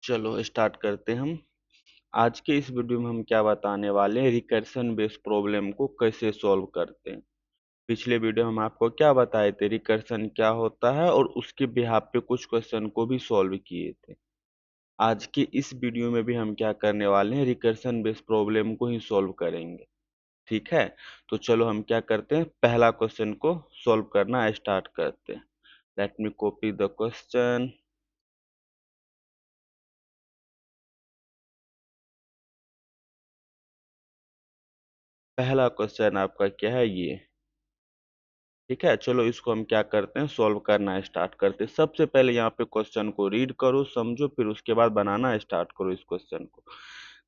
चलो स्टार्ट करते हैं हम। आज के इस वीडियो में हम क्या बताने वाले हैं, रिकर्सन बेस्ड प्रॉब्लम को कैसे सॉल्व करते हैं। पिछले वीडियो हम आपको क्या बताए थे, रिकर्सन क्या होता है और उसके बिहाफ पे कुछ क्वेश्चन को भी सॉल्व किए थे। आज के इस वीडियो में भी हम क्या करने वाले हैं, रिकर्सन बेस्ड प्रॉब्लम को ही सॉल्व करेंगे। ठीक है, तो चलो हम क्या करते हैं, पहला क्वेश्चन को सॉल्व करना स्टार्ट करते हैं। Let me copy the question. पहला क्वेश्चन आपका क्या है, ये। ठीक है, चलो इसको हम क्या करते हैं, सॉल्व करना स्टार्ट करते हैं। सबसे पहले यहाँ पे क्वेश्चन को रीड करो, समझो, फिर उसके बाद बनाना स्टार्ट करो इस क्वेश्चन को।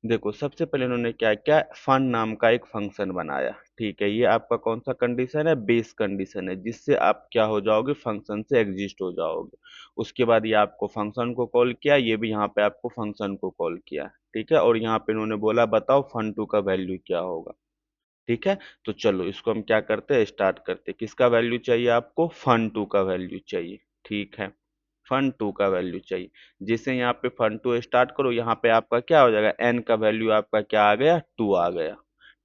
देखो, सबसे पहले इन्होंने क्या क्या, फन नाम का एक फंक्शन बनाया। ठीक है, ये आपका कौन सा कंडीशन है, बेस कंडीशन है, जिससे आप क्या हो जाओगे, फंक्शन से एग्जिस्ट हो जाओगे। उसके बाद ये आपको फंक्शन को कॉल किया, ये भी यहाँ पे आपको फंक्शन को कॉल किया। ठीक है, और यहाँ पे इन्होंने बोला बताओ फन टू का वैल्यू क्या होगा। ठीक है, तो चलो इसको हम क्या करते हैं, स्टार्ट करते हैं। किसका वैल्यू चाहिए आपको, फन टू का वैल्यू चाहिए। ठीक है, फन टू का वैल्यू चाहिए। जैसे यहाँ पे फन टू स्टार्ट करो, यहाँ पे आपका क्या हो जाएगा, एन का वैल्यू आपका क्या आ गया, टू आ गया।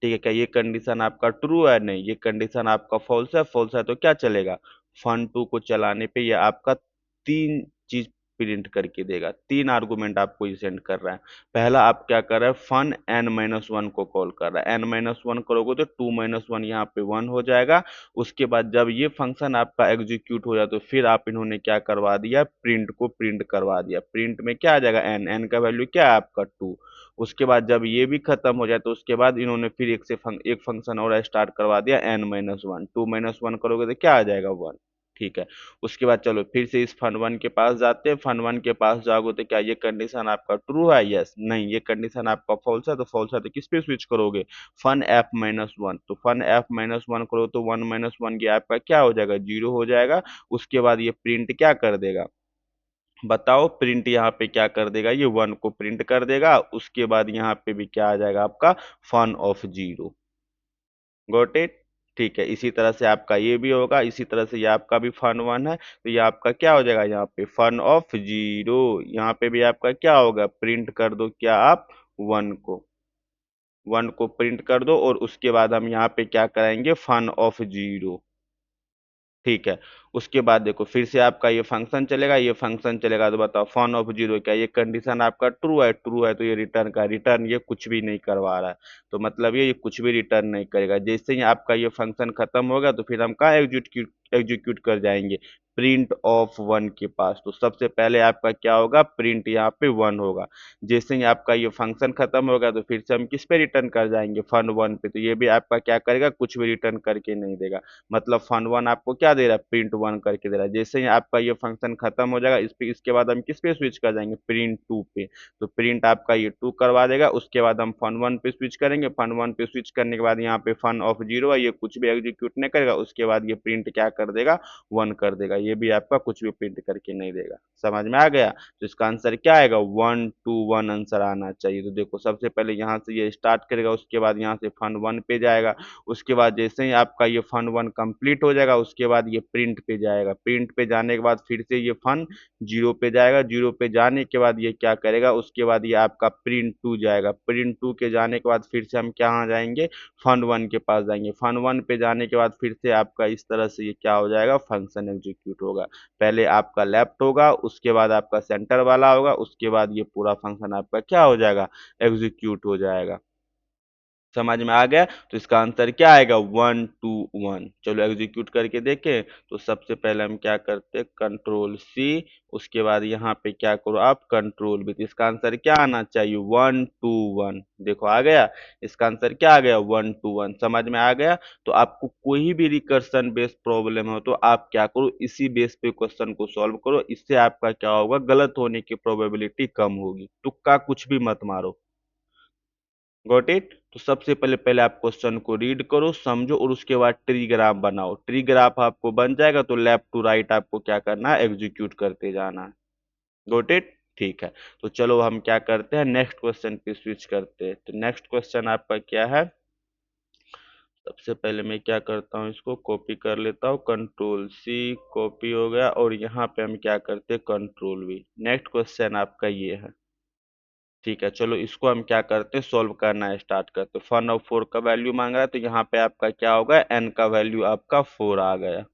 ठीक है, क्या ये कंडीशन आपका ट्रू है, नहीं, ये कंडीशन आपका फॉल्स है। फॉल्स है तो क्या चलेगा, फन टू को चलाने पे ये आपका तीन चीज प्रिंट करके देगा। तीन आर्गुमेंट आपको ये सेंड कर रहा है। पहला आप क्या कर रहे हैं, फन एन माइनस वन को कॉल कर रहा है। एन माइनस वन करोगे तो टू माइनस वन यहाँ पे वन हो जाएगा। उसके बाद जब ये फंक्शन आपका एग्जीक्यूट हो जाए तो फिर आप इन्होंने क्या करवा दिया, प्रिंट को प्रिंट करवा दिया। प्रिंट में क्या आ जाएगा, एन, एन का वैल्यू क्या है आपका टू। उसके बाद जब ये भी खत्म हो जाए तो उसके बाद इन्होंने फिर एक फंक्शन और स्टार्ट करवा दिया, N minus one. Two minus one करोगे तो क्या आ जाएगा, वन। ठीक है, उसके बाद चलो फिर से इस फन वन के पास जाते हैं। फन वन के पास जाओगे तो क्या ये कंडीशन आपका ट्रू है, यस, नहीं, ये कंडीशन आपका फॉल्स है। तो फॉल्स है तो किस पे स्विच करोगे, फन एफ माइनस वन। तो फन एफ माइनस वन करो तो वन माइनस वन ये आपका क्या हो जाएगा, जीरो हो जाएगा। उसके बाद ये प्रिंट क्या कर देगा, बताओ, प्रिंट यहाँ पे क्या कर देगा, ये वन को प्रिंट कर देगा। उसके बाद यहाँ पे भी क्या आ जाएगा आपका, fun of zero. Got it. ठीक है, इसी तरह से आपका ये भी होगा, इसी तरह से ये आपका भी फन वन है तो ये आपका क्या हो जाएगा, यहाँ पे फन ऑफ जीरो। यहाँ पे भी आपका क्या होगा, प्रिंट कर दो क्या आप, वन को। वन को प्रिंट कर दो और उसके बाद हम यहाँ पे क्या कराएंगे, फन ऑफ जीरो। ठीक है, उसके बाद देखो फिर से आपका ये फंक्शन चलेगा, ये फंक्शन चलेगा। तो बताओ फन ऑफ जीरो, क्या ये कंडीशन आपका ट्रू है, ट्रू है तो ये रिटर्न का रिटर्न ये कुछ भी नहीं करवा रहा है। तो मतलब ये कुछ भी रिटर्न नहीं करेगा। जैसे ही आपका ये फंक्शन खत्म होगा तो फिर हम कहाँ एग्जीक्यूट एग्जीक्यूट कर जाएंगे, प्रिंट ऑफ वन के पास। तो सबसे पहले आपका क्या होगा, प्रिंट यहाँ पे वन होगा। जैसे ही आपका ये फंक्शन खत्म होगा तो फिर से हम किस पे रिटर्न कर जाएंगे, फन वन पे। तो ये भी आपका क्या करेगा, कुछ भी रिटर्न करके नहीं देगा। मतलब फन वन आपको क्या दे रहा है, प्रिंट वन करके दे रहा है। जैसे ही आपका ये फंक्शन खत्म हो जाएगा, इस पे इसके बाद हम किस पे स्विच कर जाएंगे, प्रिंट टू पे। तो प्रिंट आपका ये टू करवा देगा। उसके बाद हम फन वन पे स्विच करेंगे। फन वन पे स्विच करने के बाद यहाँ पे फन ऑफ जीरो है, ये कुछ भी एग्जीक्यूट नहीं करेगा। उसके बाद ये प्रिंट क्या कर देगा, वन कर देगा। ये भी आपका कुछ भी प्रिंट करके नहीं देगा। समझ में आ गया। तो इसका आंसर क्या आएगा, वन टू वन आंसर आना चाहिए। तो देखो सबसे पहले यहाँ से ये स्टार्ट करेगा, उसके बाद यहाँ से फन वन पे जाएगा। उसके बाद जैसे ही आपका ये फन वन कंप्लीट हो जाएगा उसके बाद ये प्रिंट पे जाएगा। प्रिंट पे जाने के बाद फिर से ये फन जीरो पे जाएगा। जीरो पे जाने के बाद ये क्या करेगा, उसके बाद ये आपका प्रिंट टू जाएगा। प्रिंट टू के जाने के बाद फिर से हम कहाँ जाएंगे, फन वन के पास जाएंगे। फन वन पे जाने के बाद फिर से आपका इस तरह से ये क्या हो जाएगा, फंक्शन एग्जीक्यूट होगा। पहले आपका लेफ्ट होगा, उसके बाद आपका सेंटर वाला होगा, उसके बाद ये पूरा फंक्शन आपका क्या हो जाएगा, एग्जीक्यूट हो जाएगा। समझ में आ गया। तो इसका आंसर क्या आएगा, वन टू वन। चलो एग्जीक्यूट करके देखें। तो सबसे पहले हम क्या करते हैं, कंट्रोल सी। उसके बाद यहाँ पे क्या करो आप, कंट्रोल भी। तो इसका आंसर क्या आना चाहिए, वन टू वन। देखो आ गया, इसका आंसर क्या आ गया, वन टू वन। समझ में आ गया। तो आपको कोई भी रिकर्सन बेस्ड प्रॉब्लम हो तो आप क्या करो, इसी बेस पे क्वेश्चन को सॉल्व करो। इससे आपका क्या होगा, गलत होने की प्रोबेबिलिटी कम होगी। तुक्का कुछ भी मत मारो। Got it. तो सबसे पहले पहले आप क्वेश्चन को रीड करो, समझो, और उसके बाद ट्री ग्राफ बनाओ। ट्री ग्राफ आपको बन जाएगा तो लेफ्ट टू राइट आपको क्या करना है, एग्जीक्यूट करते जाना है। Got it. ठीक है, तो चलो हम क्या करते हैं, नेक्स्ट क्वेश्चन पे स्विच करते हैं। तो नेक्स्ट क्वेश्चन आपका क्या है, सबसे पहले मैं क्या करता हूँ, इसको कॉपी कर लेता हूँ, कंट्रोल सी, कॉपी हो गया। और यहाँ पे हम क्या करते हैं, कंट्रोल वी। नेक्स्ट क्वेश्चन आपका ये है। ठीक है, चलो इसको हम क्या करते हैं, सोल्व करना स्टार्ट करते हैं। फन ऑफ 4 का वैल्यू मांग रहा है, तो यहाँ पे आपका क्या होगा, एन का वैल्यू आपका 4 आ गया।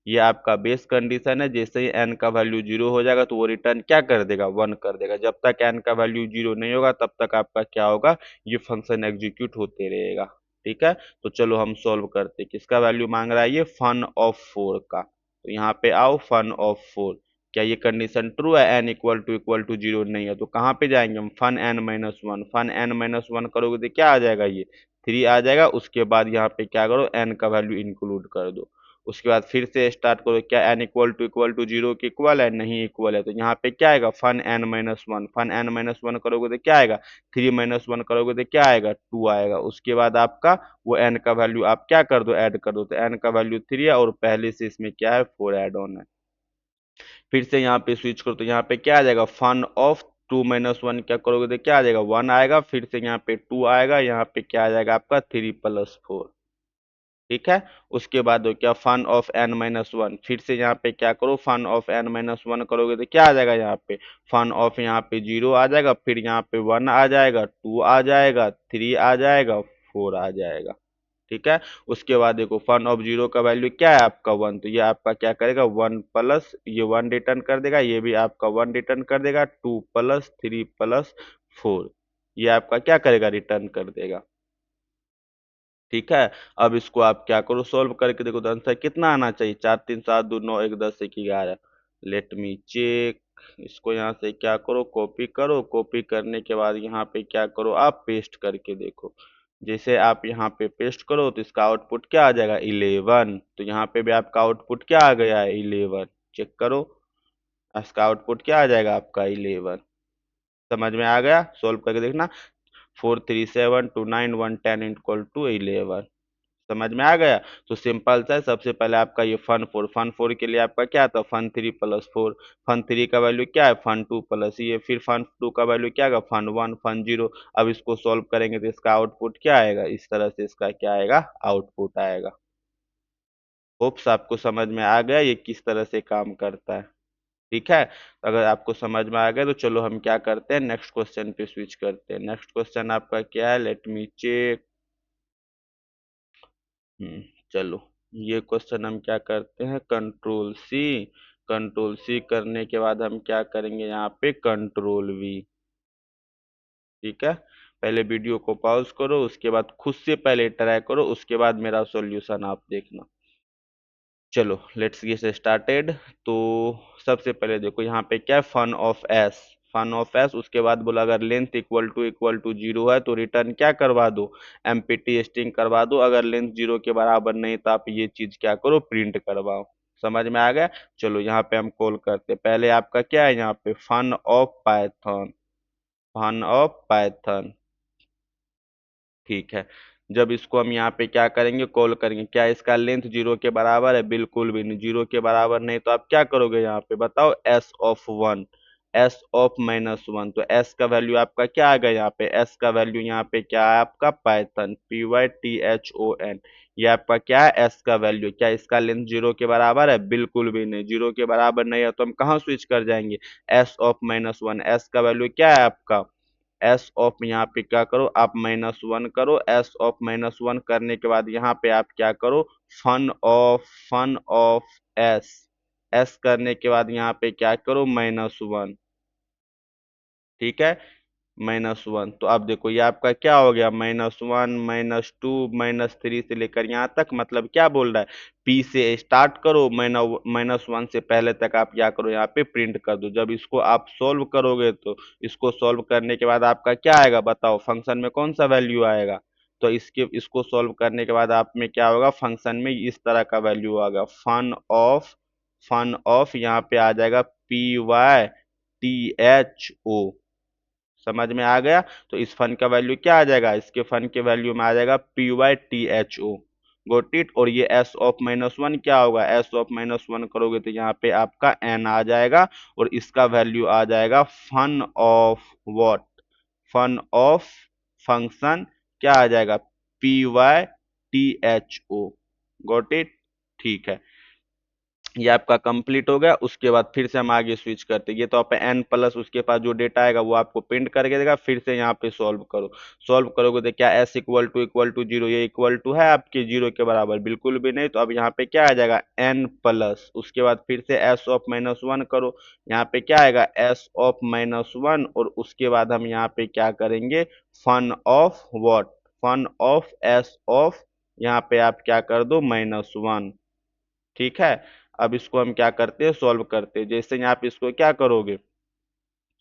ये आपका बेस कंडीशन है। जैसे ही एन का वैल्यू 0 हो जाएगा तो वो रिटर्न क्या कर देगा, 1 कर देगा। जब तक एन का वैल्यू 0 नहीं होगा तब तक आपका क्या होगा, ये फंक्शन एग्जीक्यूट होते रहेगा। ठीक है, तो चलो हम सोल्व करते हैं। किसका वैल्यू मांग रहा है, ये फन ऑफ 4 का। तो यहाँ पे आओ, फन ऑफ 4। क्या ये कंडीशन ट्रू है, एन इक्वल टू 0 नहीं है, तो कहाँ पे जाएंगे हम, फन n-1। फन n-1 करोगे तो क्या आ जाएगा, ये 3 आ जाएगा। उसके बाद यहाँ पे क्या करो, एन का वैल्यू इंक्लूड कर दो। उसके बाद फिर से स्टार्ट करो, क्या एन इक्वल टू 0 के इक्वल है, नहीं इक्वल है, तो यहाँ पे क्या आएगा, फन n-1। फन n-1 करोगे तो क्या आएगा, 3-1 करोगे तो क्या आएगा, 2 आएगा। उसके बाद आपका वो एन का वैल्यू आप क्या कर दो, ऐड कर दो, तो एन का वैल्यू 3 है और पहले से इसमें क्या है, 4 ऐड ऑन है। फिर से यहाँ पे स्विच करो तो यहाँ पे क्या आ जाएगा, फन ऑफ 2-1 क्या करोगे तो क्या आ जाएगा, 1 आएगा। फिर से यहाँ पे 2 आएगा, यहाँ पे क्या आ जाएगा आपका 3+4। ठीक है, उसके बाद हो क्या, फन ऑफ n-1। फिर से यहाँ पे क्या करो, फन ऑफ n-1 करोगे तो क्या आ जाएगा, यहाँ पे फन ऑफ यहाँ पे 0 आ जाएगा, फिर यहाँ पे 1 आ जाएगा, 2 आ जाएगा, 3 आ जाएगा, 4 आ जाएगा। ठीक है, उसके बाद देखो फन ऑफ 0 का वैल्यू क्या है आपका 1, तो ये आपका क्या करेगा, 1 प्लस ये 1 रिटर्न कर देगा, ये भी आपका 1 रिटर्न कर देगा, 2+3+4 ये आपका क्या करेगा, रिटर्न कर देगा। ठीक है, अब इसको आप क्या करो, सोल्व करके देखो तो आंसर कितना आना चाहिए, 4 3 7 2 9 1 10 1 11। Let me check. इसको यहाँ से क्या करो, कॉपी करो। कॉपी करने के बाद यहाँ पे क्या करो, आप पेस्ट करके देखो। जैसे आप यहाँ पे पेस्ट करो तो इसका आउटपुट क्या आ जाएगा, 11। तो यहाँ पे भी आपका आउटपुट क्या आ गया है, 11। चेक करो, इसका आउटपुट क्या आ जाएगा आपका, 11। समझ में आ गया, सोल्व करके देखना। 4 3 7 2 9 1 10 इक्वल टू 11। समझ में आ गया। तो सिंपल सा है, सबसे पहले आपका ये फन 4 के लिए आपका क्या था, फन 3+4। फन 3 का वैल्यू क्या है, फन 2 प्लस ये, फिर फन 2 का वैल्यू क्या है, फन 1 फन 0। अब इसको सॉल्व करेंगे तो इसका आउटपुट क्या आएगा, इस तरह से इसका क्या आएगा, आउटपुट आएगा। होप्स आपको समझ में आ गया ये किस तरह से काम करता है। ठीक है, अगर आपको समझ में आ गया तो चलो हम क्या करते हैं, नेक्स्ट क्वेश्चन पे स्विच करते हैं। नेक्स्ट क्वेश्चन आपका क्या है, लेट मी चेक। चलो, ये क्वेश्चन हम क्या करते हैं, कंट्रोल सी करने के बाद हम क्या करेंगे, यहाँ पे कंट्रोल V। ठीक है, पहले वीडियो को पॉज करो, उसके बाद खुद से पहले ट्राई करो, उसके बाद मेरा सॉल्यूशन आप देखना। चलो लेट्स गेट स्टार्टेड। तो सबसे पहले देखो यहाँ पे क्या है, फन ऑफ एस। उसके बाद बोला अगर लेंथ इक्वल टू 0 है तो रिटर्न क्या करवा दो, एम्प्टी स्ट्रिंग करवा दो। अगर लेंथ 0 के बराबर नहीं तो आप ये चीज क्या करो, प्रिंट करवाओ। समझ में आ गया। चलो यहाँ पे हम कॉल करते हैं। पहले आपका क्या है, यहाँ पे फन ऑफ पाइथन। ठीक है, जब इसको हम यहाँ पे क्या करेंगे, कॉल करेंगे, क्या इसका लेंथ 0 के बराबर है, बिल्कुल भी नहीं। 0 के बराबर नहीं तो आप क्या करोगे, यहाँ पे बताओ, s(1), s(-1), तो s का वैल्यू आपका क्या आ गया, यहाँ पे s का वैल्यू यहाँ पे क्या है आपका, पाइथन, Python। ये आपका क्या है, s का वैल्यू। क्या इसका लेंथ 0 के बराबर है, बिल्कुल भी नहीं। 0 के बराबर नहीं है तो हम कहाँ स्विच कर जाएंगे, s(-1), s का वैल्यू क्या है आपका, एस ऑफ, यहाँ पे क्या करो आप -1 करो। एस ऑफ -1 करने के बाद यहाँ पे आप क्या करो, फन ऑफ एस करने के बाद यहाँ पे क्या करो, -1। ठीक है, -1। तो अब देखो ये आपका क्या हो गया, -1 -2 -3 से लेकर यहाँ तक, मतलब क्या बोल रहा है, पी से स्टार्ट करो, -1 से पहले तक आप क्या करो, यहाँ पे प्रिंट कर दो। जब इसको आप सोल्व करोगे तो इसको सोल्व करने के बाद आपका क्या आएगा, बताओ, फंक्शन में कौन सा वैल्यू आएगा। तो इसको सोल्व करने के बाद आप में क्या होगा, फंक्शन में इस तरह का वैल्यू आएगा, फन ऑफ यहाँ पे आ जाएगा Python। समझ में आ गया। तो इस फन का वैल्यू क्या आ जाएगा, इसके फन के वैल्यू में आ जाएगा Python। Got it. और ये s(-1) क्या होगा, s(-1) करोगे तो यहाँ पे आपका n आ जाएगा और इसका वैल्यू आ जाएगा fun of what, fun of function क्या आ जाएगा, Python। Got it. ठीक है, ये आपका कंप्लीट हो गया। उसके बाद फिर से हम आगे स्विच करते हैं। ये तो आप एन प्लस उसके पास जो डेटा आएगा वो आपको प्रिंट करके देगा। फिर से यहाँ पे सॉल्व करो। सॉल्व करोगे तो क्या एस इक्वल टू जीरो, ये इक्वल टू है आपके जीरो के बराबर? बिल्कुल भी नहीं। तो अब यहाँ पे क्या आ जाएगा एन प्लस, उसके बाद फिर से एस ऑफ माइनस वन करो। यहाँ पे क्या आएगा एस ऑफ माइनस वन, और उसके बाद हम यहाँ पे क्या करेंगे fun of what, fun of S of, यहाँ पे आप क्या कर दो माइनस वन। ठीक है। अब इसको हम क्या करते हैं सॉल्व करते हैं। जैसे यहाँ पे इसको क्या करोगे,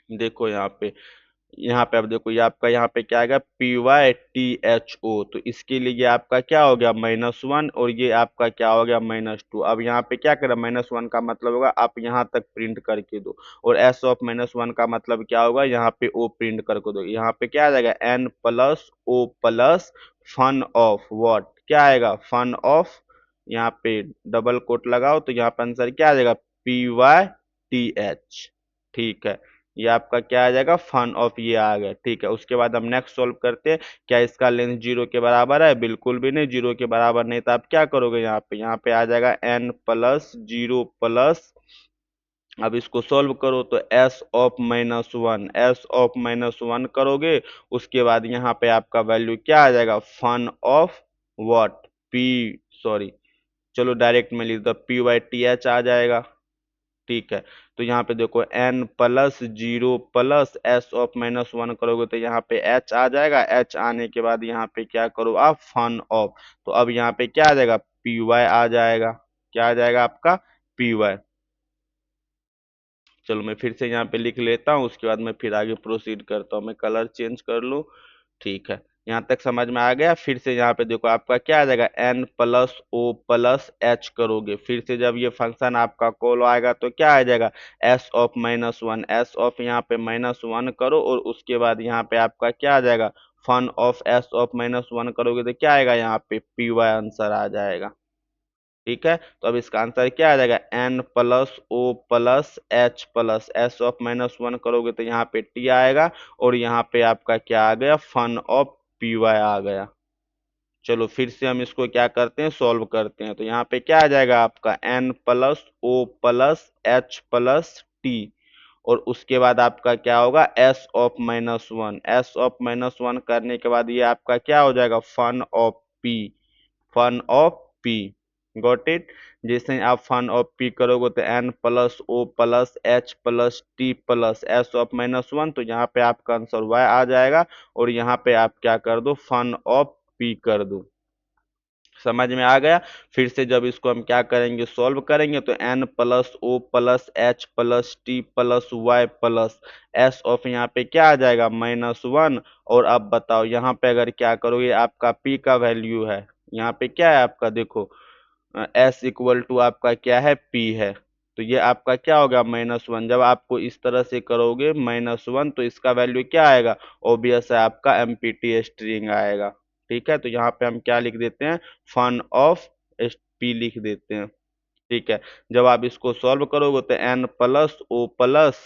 देखो यहाँ पे अब देखो ये आपका यहाँ पे क्या आएगा P Y T H O, तो इसके लिए ये आपका क्या हो गया माइनस वन, और ये आपका क्या हो गया माइनस टू। अब यहाँ पे क्या करें माइनस वन का मतलब होगा आप यहाँ तक प्रिंट करके दो, और एस ऑफ माइनस वन का मतलब क्या होगा यहाँ पे ओ प्रिंट करके दो। यहाँ पे क्या आ जाएगा N plus O plus fun of what, क्या आएगा फन ऑफ, यहाँ पे डबल कोट लगाओ तो यहाँ पे आंसर क्या आ जाएगा पी वाई टी एच। ठीक है, ये आपका क्या आ जाएगा फन ऑफ, ये आ गया। ठीक है, उसके बाद हम नेक्स्ट सॉल्व करते हैं। क्या इसका लेंथ जीरो के बराबर है? बिल्कुल भी नहीं, जीरो के बराबर नहीं। तो आप क्या करोगे यहाँ पे आ जाएगा एन प्लस जीरो प्लस, अब इसको सॉल्व करो तो S of minus one, S of minus one करोगे। उसके बाद यहाँ पे आपका वैल्यू क्या आ जाएगा fun of what, P, sorry, चलो डायरेक्ट में लिख दो पी वाई टी एच आ जाएगा। ठीक है, तो यहाँ पे देखो n plus zero plus S of minus one करोगे तो यहाँ पे h आ जाएगा। h आने के बाद यहाँ पे क्या करो आप फन ऑफ, तो अब यहाँ पे क्या आ जाएगा पी वाई आ जाएगा। क्या आ जाएगा आपका पी वाई। चलो मैं फिर से यहाँ पे लिख लेता हूँ, उसके बाद मैं फिर आगे प्रोसीड करता हूँ। मैं कलर चेंज कर लूँ। ठीक है, यहाँ तक समझ में आ गया। फिर से यहाँ पे देखो आपका क्या आ जाएगा N plus O plus H करोगे। फिर से जब ये फंक्शन आपका कॉल आएगा तो क्या आ जाएगा S of minus one, S of यहाँ पे माइनस वन करो, और उसके बाद यहाँ पे आपका क्या आ जाएगा fun of S of minus one करोगे तो क्या आएगा यहाँ पे पी वाई आंसर आ जाएगा। ठीक है, तो अब इसका आंसर क्या आ जाएगा N plus O plus H plus S of minus one करोगे तो यहाँ पे टी आएगा, और यहाँ पे आपका क्या आ गया फन ऑफ पी वाई आ गया। चलो फिर से हम इसको क्या करते हैं सॉल्व करते हैं। तो यहाँ पे क्या आ जाएगा आपका N plus O plus H plus T, और उसके बाद आपका क्या होगा S of minus one, S of minus one करने के बाद ये आपका क्या हो जाएगा fun of P, fun of P. Got it. जैसे ही आप फन ऑफ पी करोगे तो N plus O plus H plus T plus S of minus one, तो यहाँ पे आपका आंसर वाई आ जाएगा, और यहाँ पे आप क्या कर दो फन ऑफ पी कर दो। समझ में आ गया। फिर से जब इसको हम क्या करेंगे सॉल्व करेंगे तो N plus O plus H plus T plus Y plus S of यहाँ पे क्या आ जाएगा माइनस वन। और अब बताओ यहाँ पे अगर क्या करोगे आपका पी का वैल्यू है, यहाँ पे क्या है आपका देखो एस इक्वल टू आपका क्या है पी है, तो ये आपका क्या होगा माइनस वन। जब आपको इस तरह से करोगे माइनस वन तो इसका वैल्यू क्या आएगा ओबियस है आपका एमपीटी स्ट्रिंग आएगा। ठीक है, तो यहाँ पे हम क्या लिख देते हैं फन ऑफ पी लिख देते हैं। ठीक है, जब आप इसको सॉल्व करोगे तो N plus O plus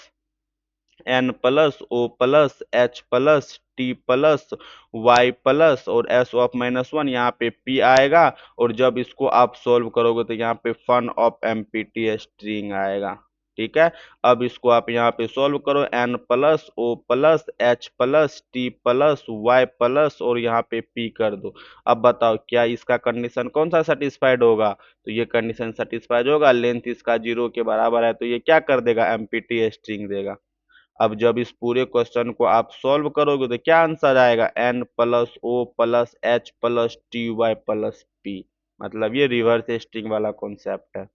N plus O plus H plus T plus Y plus और एस ऑफ माइनस वन, यहाँ पे पी आएगा। और जब इसको आप सोल्व करोगे तो यहाँ पे फन ऑफ एमपीटी स्ट्रिंग आएगा। ठीक है, अब इसको आप यहाँ पे सोल्व करो N plus O plus H plus T plus Y plus और यहाँ पे पी कर दो। अब बताओ क्या इसका कंडीशन कौन सा सेटिस्फाइड होगा? तो ये कंडीशन सेटिस्फाइड होगा, लेंथ इसका जीरो के बराबर है, तो ये क्या कर देगा एमपीटी स्ट्रिंग देगा। अब जब इस पूरे क्वेश्चन को आप सॉल्व करोगे तो क्या आंसर आएगा N plus O plus H plus T Y plus P, मतलब ये रिवर्स स्ट्रिंग वाला कॉन्सेप्ट है।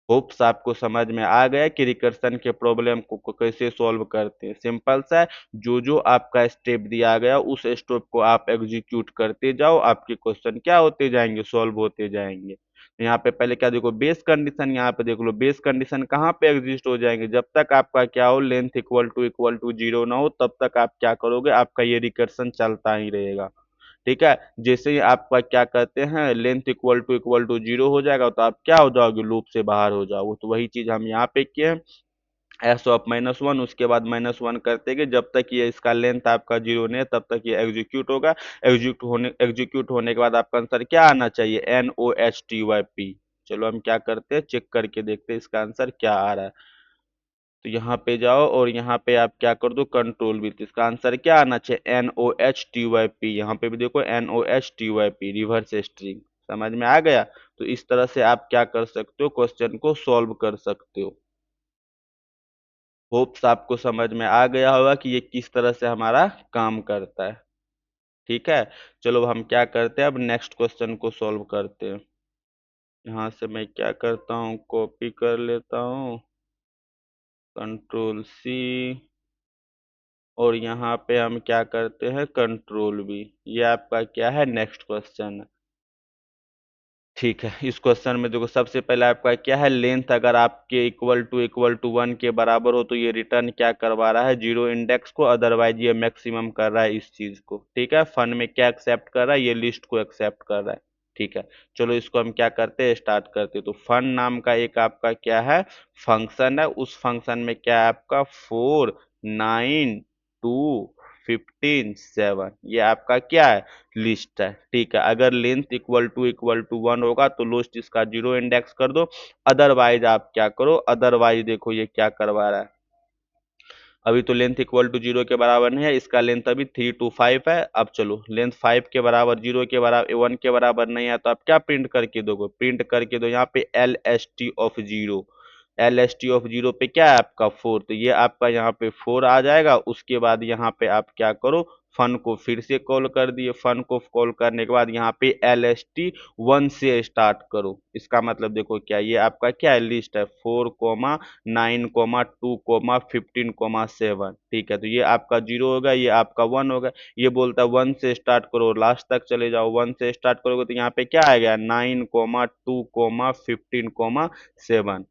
होप्स आपको समझ में आ गया कि रिकर्सन के प्रॉब्लम को कैसे सॉल्व करते हैं। सिंपल सा है, जो जो आपका स्टेप दिया गया उस स्टेप को आप एग्जीक्यूट करते जाओ, आपके क्वेश्चन क्या होते जाएंगे सॉल्व होते जाएंगे। तो यहाँ पे पहले क्या देखो बेस कंडीशन, यहाँ पे देख लो बेस कंडीशन कहाँ पे एग्जिस्ट हो जाएंगे जब तक आपका क्या हो लेंथ इक्वल टू जीरो ना हो, तब तक आप क्या करोगे आपका ये रिकर्सन चलता ही रहेगा। ठीक है, जैसे ही आपका क्या कहते हैं लेंथ इक्वल टू जीरो हो जाएगा तो आप क्या हो जाओगे लूप से बाहर हो जाओगे। तो वही चीज हम यहाँ पे किए हैं एस ऑफ माइनस वन, उसके बाद माइनस वन करते गए जब तक ये इसका लेंथ आपका जीरो नहीं है तब तक ये एग्जीक्यूट होगा। एग्जीक्यूट होने के बाद आपका आंसर क्या आना चाहिए N O H T Y P. चलो हम क्या करते हैं, चेक करके देखते हैं इसका आंसर क्या आ रहा है। तो यहाँ पे जाओ और यहाँ पे आप क्या कर दो, कंट्रोल भी। तो इसका आंसर क्या आना चाहिए, NOHTYP। यहाँ पे भी देखो NOHTYP, रिवर्स स्ट्रिंग। समझ में आ गया। तो इस तरह से आप क्या कर सकते हो, क्वेश्चन को सॉल्व कर सकते हो। होप्स आपको समझ में आ गया होगा कि ये किस तरह से हमारा काम करता है। ठीक है। चलो अब हम क्या करते हैं, अब नेक्स्ट क्वेश्चन को सॉल्व करते हैं। यहाँ से मैं क्या करता हूँ, कॉपी कर लेता हूँ, कंट्रोल C, और यहाँ पे हम क्या करते हैं, कंट्रोल V। ये आपका क्या है, नेक्स्ट क्वेश्चन है। ठीक है। इस क्वेश्चन में देखो सबसे पहले आपका क्या है, लेंथ अगर आपके इक्वल टू 1 के बराबर हो तो ये रिटर्न क्या करवा रहा है, जीरो इंडेक्स को, अदरवाइज ये मैक्सिमम कर रहा है इस चीज को। ठीक है। फन में क्या एक्सेप्ट कर रहा है, ये लिस्ट को एक्सेप्ट कर रहा है। ठीक है। चलो इसको हम क्या करते हैं, स्टार्ट करते हैं। तो फन नाम का एक आपका क्या है, फंक्शन है। उस फंक्शन में क्या है आपका, 4, 9, 2, 15, 7, ये आपका क्या है, लिस्ट है। ठीक है। अगर लेंथ इक्वल टू 1 होगा तो लिस्ट इसका जीरो इंडेक्स कर दो, अदरवाइज आप क्या करो, अदरवाइज देखो ये क्या करवा रहा है। अभी तो लेंथ इक्वल टू 0 के बराबर नहीं है, इसका लेंथ अभी 3 to 5 है। अब चलो लेंथ 5 के बराबर, 0 के बराबर, 1 के बराबर नहीं है, तो आप क्या प्रिंट करके दोगे, प्रिंट करके दो यहाँ पे LST ऑफ 0। LST ऑफ 0 पे क्या है आपका 4, तो ये आपका यहाँ पे 4 आ जाएगा। उसके बाद यहाँ पे आप क्या करो, फन को फिर से कॉल कर दिए। फन को कॉल करने के बाद यहाँ पे LST 1 से स्टार्ट करो। इसका मतलब देखो क्या, ये आपका क्या है, लिस्ट है, 4, 9, 2, 15, 7। ठीक है। तो ये आपका 0 होगा, ये आपका 1 होगा। ये बोलता है 1 से स्टार्ट करो, लास्ट तक चले जाओ। 1 से स्टार्ट करोगे तो यहाँ पे क्या आ गया, 9, 2, 15, 7।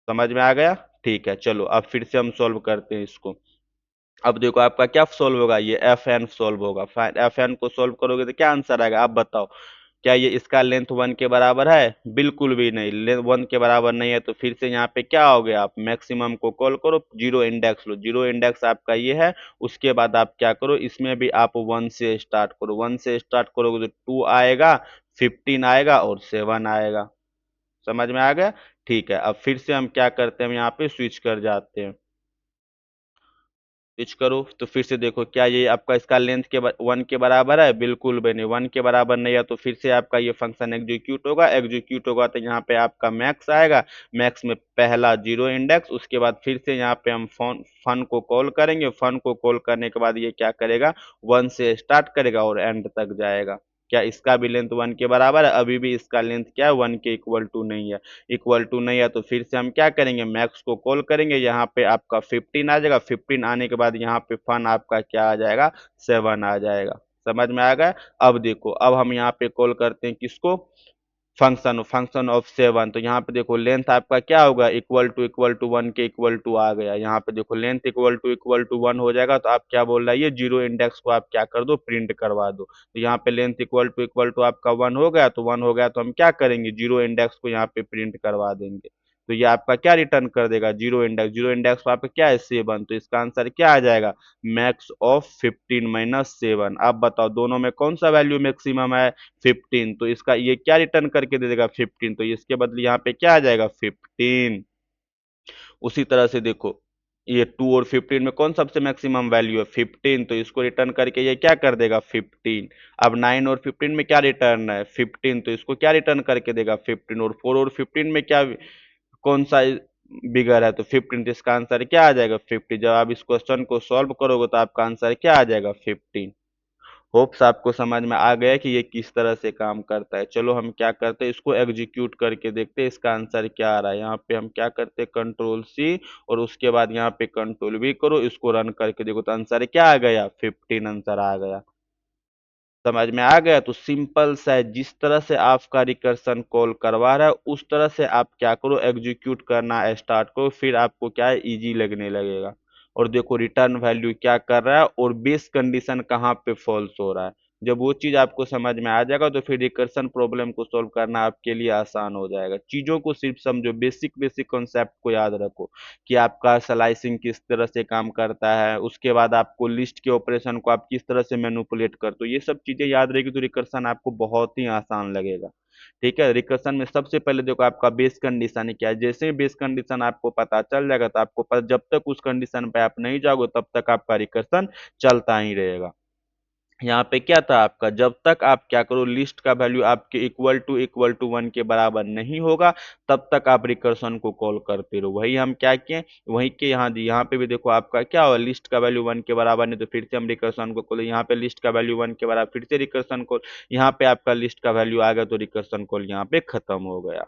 समझ में आ गया। ठीक है। चलो अब फिर से हम सॉल्व करते हैं इसको। अब देखो आपका क्या सॉल्व होगा, ये FN सॉल्व होगा। FN को सॉल्व करोगे तो क्या आंसर आएगा, आप बताओ। क्या ये इसका लेंथ 1 के बराबर है, बिल्कुल भी नहीं। लेंथ 1 के बराबर नहीं है तो फिर से यहाँ पे क्या हो गया, आप मैक्सिमम को कॉल करो, जीरो इंडेक्स लो। जीरो इंडेक्स आपका ये है। उसके बाद आप क्या करो, इसमें भी आप 1 से स्टार्ट करो। 1 से स्टार्ट करोगे तो 2 आएगा, 15 आएगा और 7 आएगा। समझ में आ गया। ठीक है। अब फिर से हम क्या करते हैं, हम यहाँ पे स्विच कर जाते हैं। स्विच करो तो फिर से देखो क्या ये आपका, इसका लेंथ के 1 के बराबर है, बिल्कुल भी नहीं। 1 के बराबर नहीं है तो फिर से आपका ये फंक्शन एग्जीक्यूट होगा। एग्जीक्यूट होगा तो यहाँ पे आपका मैक्स आएगा। मैक्स में पहला जीरो इंडेक्स, उसके बाद फिर से यहाँ पे हम फन को कॉल करेंगे। फन को कॉल करने के बाद ये क्या करेगा, 1 से स्टार्ट करेगा और एंड तक जाएगा। क्या इसका भी लेंथ 1 के बराबर है, अभी भी इसका लेंथ क्या है, 1 के इक्वल टू नहीं है। इक्वल टू नहीं है तो फिर से हम क्या करेंगे, मैक्स को कॉल करेंगे। यहाँ पे आपका 15 आ जाएगा। 15 आने के बाद यहाँ पे फन आपका क्या आ जाएगा, 7 आ जाएगा। समझ में आ गया। अब देखो, अब हम यहाँ पे कॉल करते हैं किसको, फंक्शन ऑफ 7। तो यहाँ पे देखो लेंथ आपका क्या होगा, इक्वल टू 1 के इक्वल टू आ गया। यहाँ पे देखो लेंथ इक्वल टू 1 हो जाएगा तो आप क्या बोल रहा है, ये जीरो इंडेक्स को आप क्या कर दो, प्रिंट करवा दो। तो यहाँ पे लेंथ इक्वल टू आपका 1 हो गया, तो 1 हो गया तो हम क्या करेंगे, जीरो इंडेक्स को यहाँ पे प्रिंट करवा देंगे। तो ये आपका क्या रिटर्न कर देगा, जीरो इंडेक्स। जीरो इंडेक्स पे आपका क्या है, 7। तो इसका आंसर क्या आ जाएगा, max of 15 - 7। आप बताओ दोनों में कौन सा वैल्यू मैक्सिमम है, 15। तो इसका ये क्या रिटर्न करके दे देगा, 15। तो इसके बदले यहाँ पे क्या आ जाएगा, 15। उसी तरह से देखो, ये 2 और 15 में कौन सबसे मैक्सिमम वैल्यू है, 15। तो इसको रिटर्न करके ये क्या कर देगा, 15। अब 9 और 15 में क्या रिटर्न है, 15। तो इसको क्या रिटर्न करके देगा, 15। और 4 और 15 में क्या, कौन सा बिगर है, तो 15। तो इसका आंसर क्या आ जाएगा, 50। जब आप इस क्वेश्चन को सॉल्व करोगे तो आपका आंसर क्या आ जाएगा, 15। होप्स आपको समझ में आ गया कि ये किस तरह से काम करता है। चलो हम क्या करते हैं, इसको एग्जीक्यूट करके देखते हैं इसका आंसर क्या आ रहा है। यहाँ पे हम क्या करते हैं, कंट्रोल C, और उसके बाद यहाँ पे कंट्रोल V करो, इसको रन करके देखो तो आंसर क्या आ गया, 15 आंसर आ गया। समझ में आ गया। तो सिंपल सा है, जिस तरह से आपका रिकर्सन कॉल करवा रहा है उस तरह से आप क्या करो, एग्जीक्यूट करना स्टार्ट करो, फिर आपको क्या है, इजी लगने लगेगा। और देखो रिटर्न वैल्यू क्या कर रहा है और बेस कंडीशन कहाँ पे फॉल्स हो रहा है। जब वो चीज आपको समझ में आ जाएगा तो फिर रिकर्सन प्रॉब्लम को सॉल्व करना आपके लिए आसान हो जाएगा। चीजों को सिर्फ समझो, बेसिक बेसिक कॉन्सेप्ट को याद रखो कि आपका स्लाइसिंग किस तरह से काम करता है, उसके बाद आपको लिस्ट के ऑपरेशन को आप किस तरह से मैनिपुलेट करते हो, ये सब चीजें याद रहेगी तो रिकर्सन आपको बहुत ही आसान लगेगा। ठीक है, रिकर्सन में सबसे पहले देखो आपका बेस कंडीशन क्या है। जैसे ही बेस कंडीशन आपको पता चल जाएगा तो आपको पता, जब तक उस कंडीशन पे आप नहीं जाओगे तब तक आपका रिकर्सन चलता ही रहेगा। यहाँ पे क्या था आपका, जब तक आप क्या करो, लिस्ट का वैल्यू आपके इक्वल टू वन के बराबर नहीं होगा तब तक आप रिकर्सन को कॉल करते रहो। वही हम क्या किए, वही के यहाँ दी, यहाँ पे भी देखो आपका क्या हुआ, लिस्ट का वैल्यू वन के बराबर नहीं तो फिर से हम रिकर्सन को कॉल, यहाँ पे लिस्ट का वैल्यू वन के बराबर फिर से रिकर्सन कॉल, यहाँ पे आपका लिस्ट का वैल्यू आ गया तो रिकर्सन कॉल यहाँ पे खत्म हो गया।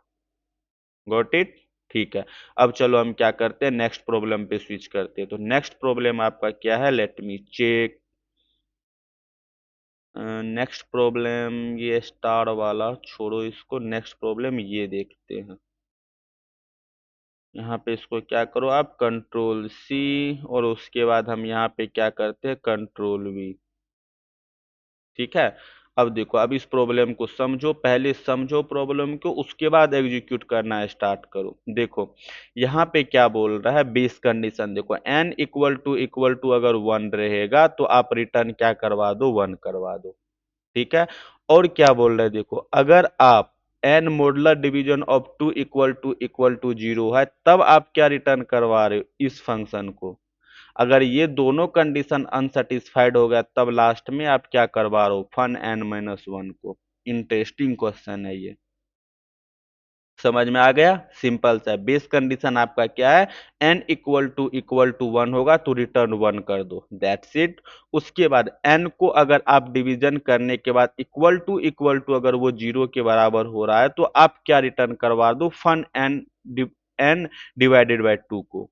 Got it. ठीक है, अब चलो हम क्या करते हैं, नेक्स्ट प्रॉब्लम पे स्विच करते हैं। तो नेक्स्ट प्रॉब्लम आपका क्या है, let me check. Next problem, ये स्टार वाला छोड़ो इसको, नेक्स्ट प्रॉब्लम ये देखते हैं। यहाँ पे इसको क्या करो आप, कंट्रोल सी, और उसके बाद हम यहाँ पे क्या करते हैं, कंट्रोल वी। ठीक है, अब देखो, अब इस प्रॉब्लम को समझो, पहले समझो प्रॉब्लम को, उसके बाद एग्जीक्यूट करना स्टार्ट करो। देखो यहाँ पे क्या बोल रहा है, बेस कंडीशन देखो, एन इक्वल टू अगर वन रहेगा तो आप रिटर्न क्या करवा दो, वन करवा दो। ठीक है, और क्या बोल रहे हैं देखो, अगर आप N modular division of two equal to zero है तब आप क्या रिटर्न करवा रहे हो, इस फंक्शन को। अगर ये दोनों कंडीशन अनसेटिस्फाइड हो गया तब लास्ट में आप क्या करवा रहे हो, फन एन माइनस वन को। इंटरेस्टिंग क्वेश्चन है ये, समझ में आ गया, सिंपल सा। बेस कंडीशन आपका क्या है, एन इक्वल टू वन होगा तो रिटर्न वन कर दो, दैट्स इट। उसके बाद एन को अगर आप डिवीजन करने के बाद इक्वल टू अगर वो जीरो के बराबर हो रहा है तो आप क्या रिटर्न करवा दो, fun N, N divided by two को।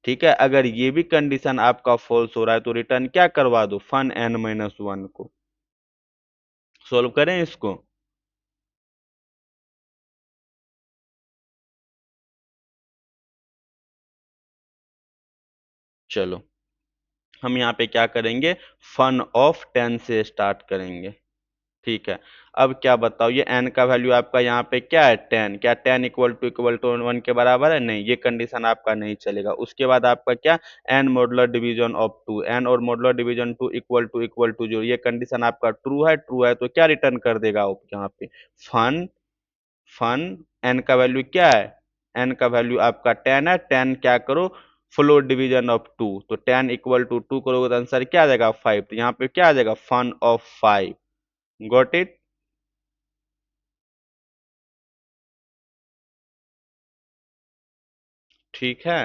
ठीक है, अगर ये भी कंडीशन आपका फॉल्स हो रहा है तो रिटर्न क्या करवा दो, फन एन माइनस वन को। सोल्व करें इसको। चलो हम यहाँ पे क्या करेंगे, फन ऑफ टेन से स्टार्ट करेंगे। ठीक है, अब क्या बताओ, ये एन का वैल्यू आपका यहाँ पे क्या है, टेन, क्या टेन इक्वल टू वन के बराबर है, नहीं, ये कंडीशन आपका नहीं चलेगा। उसके बाद आपका क्या, N modular division of two, N और modular division two equal to zero, ये कंडीशन आपका ट्रू है तो क्या रिटर्न कर देगा आप यहाँ पे, फन, फन, एन का वैल्यू क्या है, एन का वैल्यू आपका टेन है, टेन क्या करो, फ्लोर डिवीजन ऑफ टू, तो टेन इक्वल टू टू करोगे तो आंसर क्या आ जाएगा, फाइव, तो यहाँ पे क्या आ जाएगा, fun of five. Got it. ठीक है,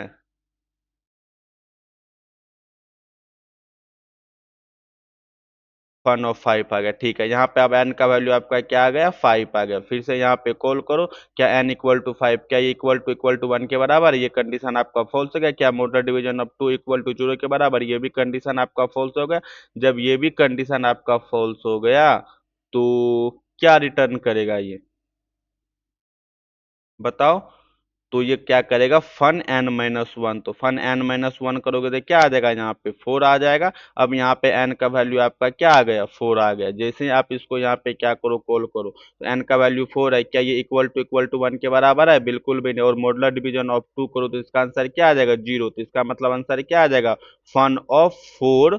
फन ऑफ फाइव आ गया। ठीक है, यहाँ पे अब एन का वैल्यू आपका क्या आ गया, फाइव आ गया। फिर से यहाँ पे कॉल करो, क्या एन इक्वल टू फाइव, क्या ये इक्वल टू वन के बराबर है, ये कंडीशन आपका फॉल्स हो गया। क्या motor division of two equal to zero के बराबर, ये भी कंडीशन आपका फॉल्स हो गया। जब ये भी कंडीशन आपका फॉल्स हो गया तो क्या रिटर्न करेगा ये, बताओ। तो ये क्या करेगा, फन एन माइनस वन, तो फन एन माइनस वन करोगे तो क्या आ जाएगा, यहाँ पे फोर आ जाएगा। अब यहाँ पे एन का वैल्यू आपका क्या आ गया, फोर आ गया। जैसे ही आप इसको यहाँ पे क्या करो, कॉल करो, तो एन का वैल्यू फोर है, क्या ये इक्वल टू वन के बराबर है, बिल्कुल भी नहीं। और मॉडुलर डिवीजन ऑफ टू करो तो इसका आंसर क्या आ जाएगा, जीरो, तो इसका मतलब आंसर क्या आ जाएगा, fun of four,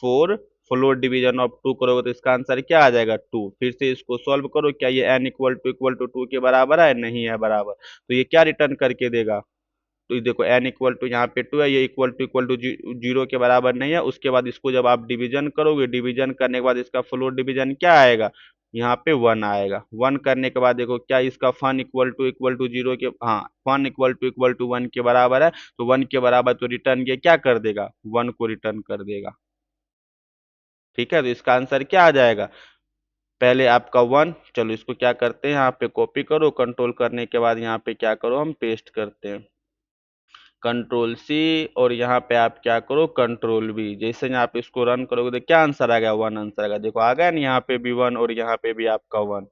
four, floor division of two करोगे तो इसका आंसर क्या आ जाएगा, टू। फिर से इसको सॉल्व करो, क्या ये एन इक्वल टू टू के बराबर है, नहीं है बराबर, तो ये क्या रिटर्न करके देगा, तो ये देखो एन इक्वल टू यहाँ पे टू है, ये इक्वल टू जीरो के बराबर नहीं है। उसके बाद इसको जब आप डिवीजन करोगे, डिवीजन करने के बाद इसका फ्लोर डिवीजन क्या आएगा, यहाँ पे वन आएगा। वन करने के बाद देखो क्या इसका फन इक्वल टू जीरो के, हाँ, फन इक्वल टू वन के बराबर है, तो वन के बराबर तो रिटर्न ये क्या कर देगा, वन को रिटर्न कर देगा। ठीक है, तो इसका आंसर क्या आ जाएगा, पहले आपका वन, चलो इसको क्या करते हैं, यहाँ पे कॉपी करो, कंट्रोल करने के बाद यहाँ पे क्या करो, हम पेस्ट करते हैं, कंट्रोल सी, और यहाँ पे आप क्या करो, कंट्रोल वी। जैसे ही आप इसको रन करोगे तो क्या आंसर आ गया, वन आंसर आ गया। देखो आ गया ना, यहाँ पे भी वन और यहाँ पे भी आपका वन,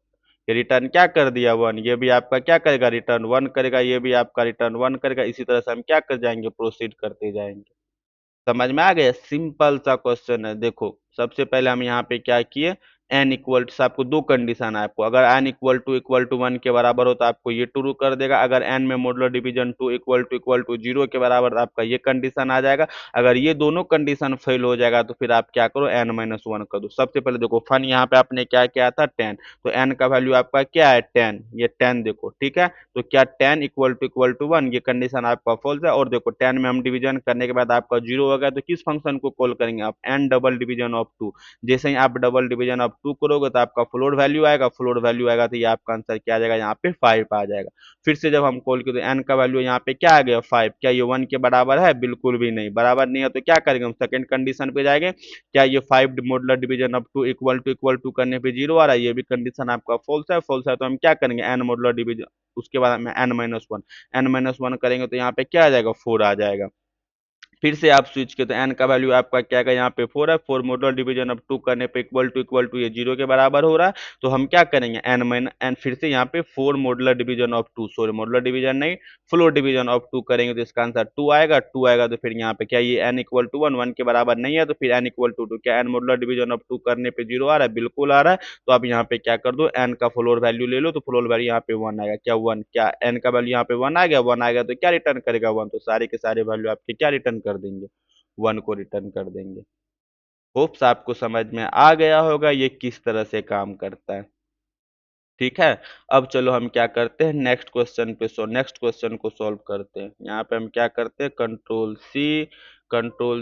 ये रिटर्न क्या कर दिया, वन। ये भी आपका क्या करेगा, रिटर्न वन करेगा, ये भी आपका रिटर्न वन करेगा। इसी तरह से हम क्या कर जाएंगे, प्रोसीड करते जाएंगे। समझ में आ गया, सिंपल सा क्वेश्चन है। देखो सबसे पहले हम यहाँ पे क्या किए, एन इक्वल टू, आपको दो कंडीशन है आपको, अगर एन इक्वल टू 1 के बराबर हो तो आपको ये ट्रू कर देगा, अगर एन में मॉडुलर डिवीजन 2 इक्वल टू 0 के बराबर तो आपका ये कंडीशन आ जाएगा। अगर ये दोनों कंडीशन फेल हो जाएगा तो फिर आप क्या करो, n-1 कर दो। सबसे पहले देखो फन यहाँ पे आपने क्या किया था 10, तो n का वैल्यू आपका क्या है 10, ये 10 देखो ठीक है। तो क्या 10 इक्वल टू 1, ये कंडीशन आपका फॉल्स है। और देखो 10 में हम डिवीजन करने के बाद आपका 0 हो गया, तो किस फंक्शन को कॉल करेंगे आप, n डबल डिवीजन ऑफ 2। जैसे ही आप डबल डिवीजन ऑफ 2 करोगे तो आपका फ्लोर वैल्यू आएगा, फ्लोर वैल्यू आएगा तो ये आपका आंसर क्या आ जाएगा, यहाँ पे 5 आ जाएगा। फिर से जब हम कॉल किए तो n का वैल्यू यहाँ पे क्या आ गया 5, क्या ये 1 के बराबर है, बिल्कुल भी नहीं, बराबर नहीं है। तो क्या करेंगे हम, सेकंड कंडीशन पे जाएंगे, क्या ये 5 modular division of 2 equal to करने पे 0 आ रहा है, ये भी कंडीशन आपका फॉल्स है तो हम क्या करेंगे, n मॉडुलर डिवीजन, उसके बाद में n-1 करेंगे तो यहाँ पे क्या आ जाएगा 4 आ जाएगा। फिर से आप स्विच किए तो n का वैल्यू आपका क्या है, यहाँ पे 4 है, 4 मॉडुलर डिवीजन ऑफ 2 करने पे इक्वल टू ये 0 के बराबर हो रहा है, तो हम क्या करेंगे n फिर से यहाँ पे 4 modular division of 2, sorry modular division नहीं, फ्लोर डिवीजन ऑफ 2 करेंगे तो इसका आंसर 2 आएगा, 2 आएगा तो फिर यहाँ पे क्या ये n इक्वल टू 1 के बराबर नहीं है, तो फिर n इक्वल टू 2, क्या n मॉडुलर डिवीजन ऑफ 2 करने पे 0 आ रहा है, बिल्कुल आ रहा है। तो आप यहाँ पे क्या कर दो, n का फ्लोर वैल्यू ले लो, तो फ्लोर वैल्यू यहाँ पे 1 आएगा, क्या 1, क्या n का वैल्यू यहाँ पे 1 आ गया, 1 आ गया तो क्या रिटर्न करेगा 1, तो सारे के सारे वैल्यू आपके क्या रिटर्न कर देंगे, 1 को रिटर्न कर देंगे। होप्स आपको समझ में आ गया होगा ये किस तरह से काम करता है। ठीक है, अब चलो हम क्या करते हैं, नेक्स्ट क्वेश्चन को सॉल्व करते हैं। यहाँ पे हम क्या करते हैं, कंट्रोल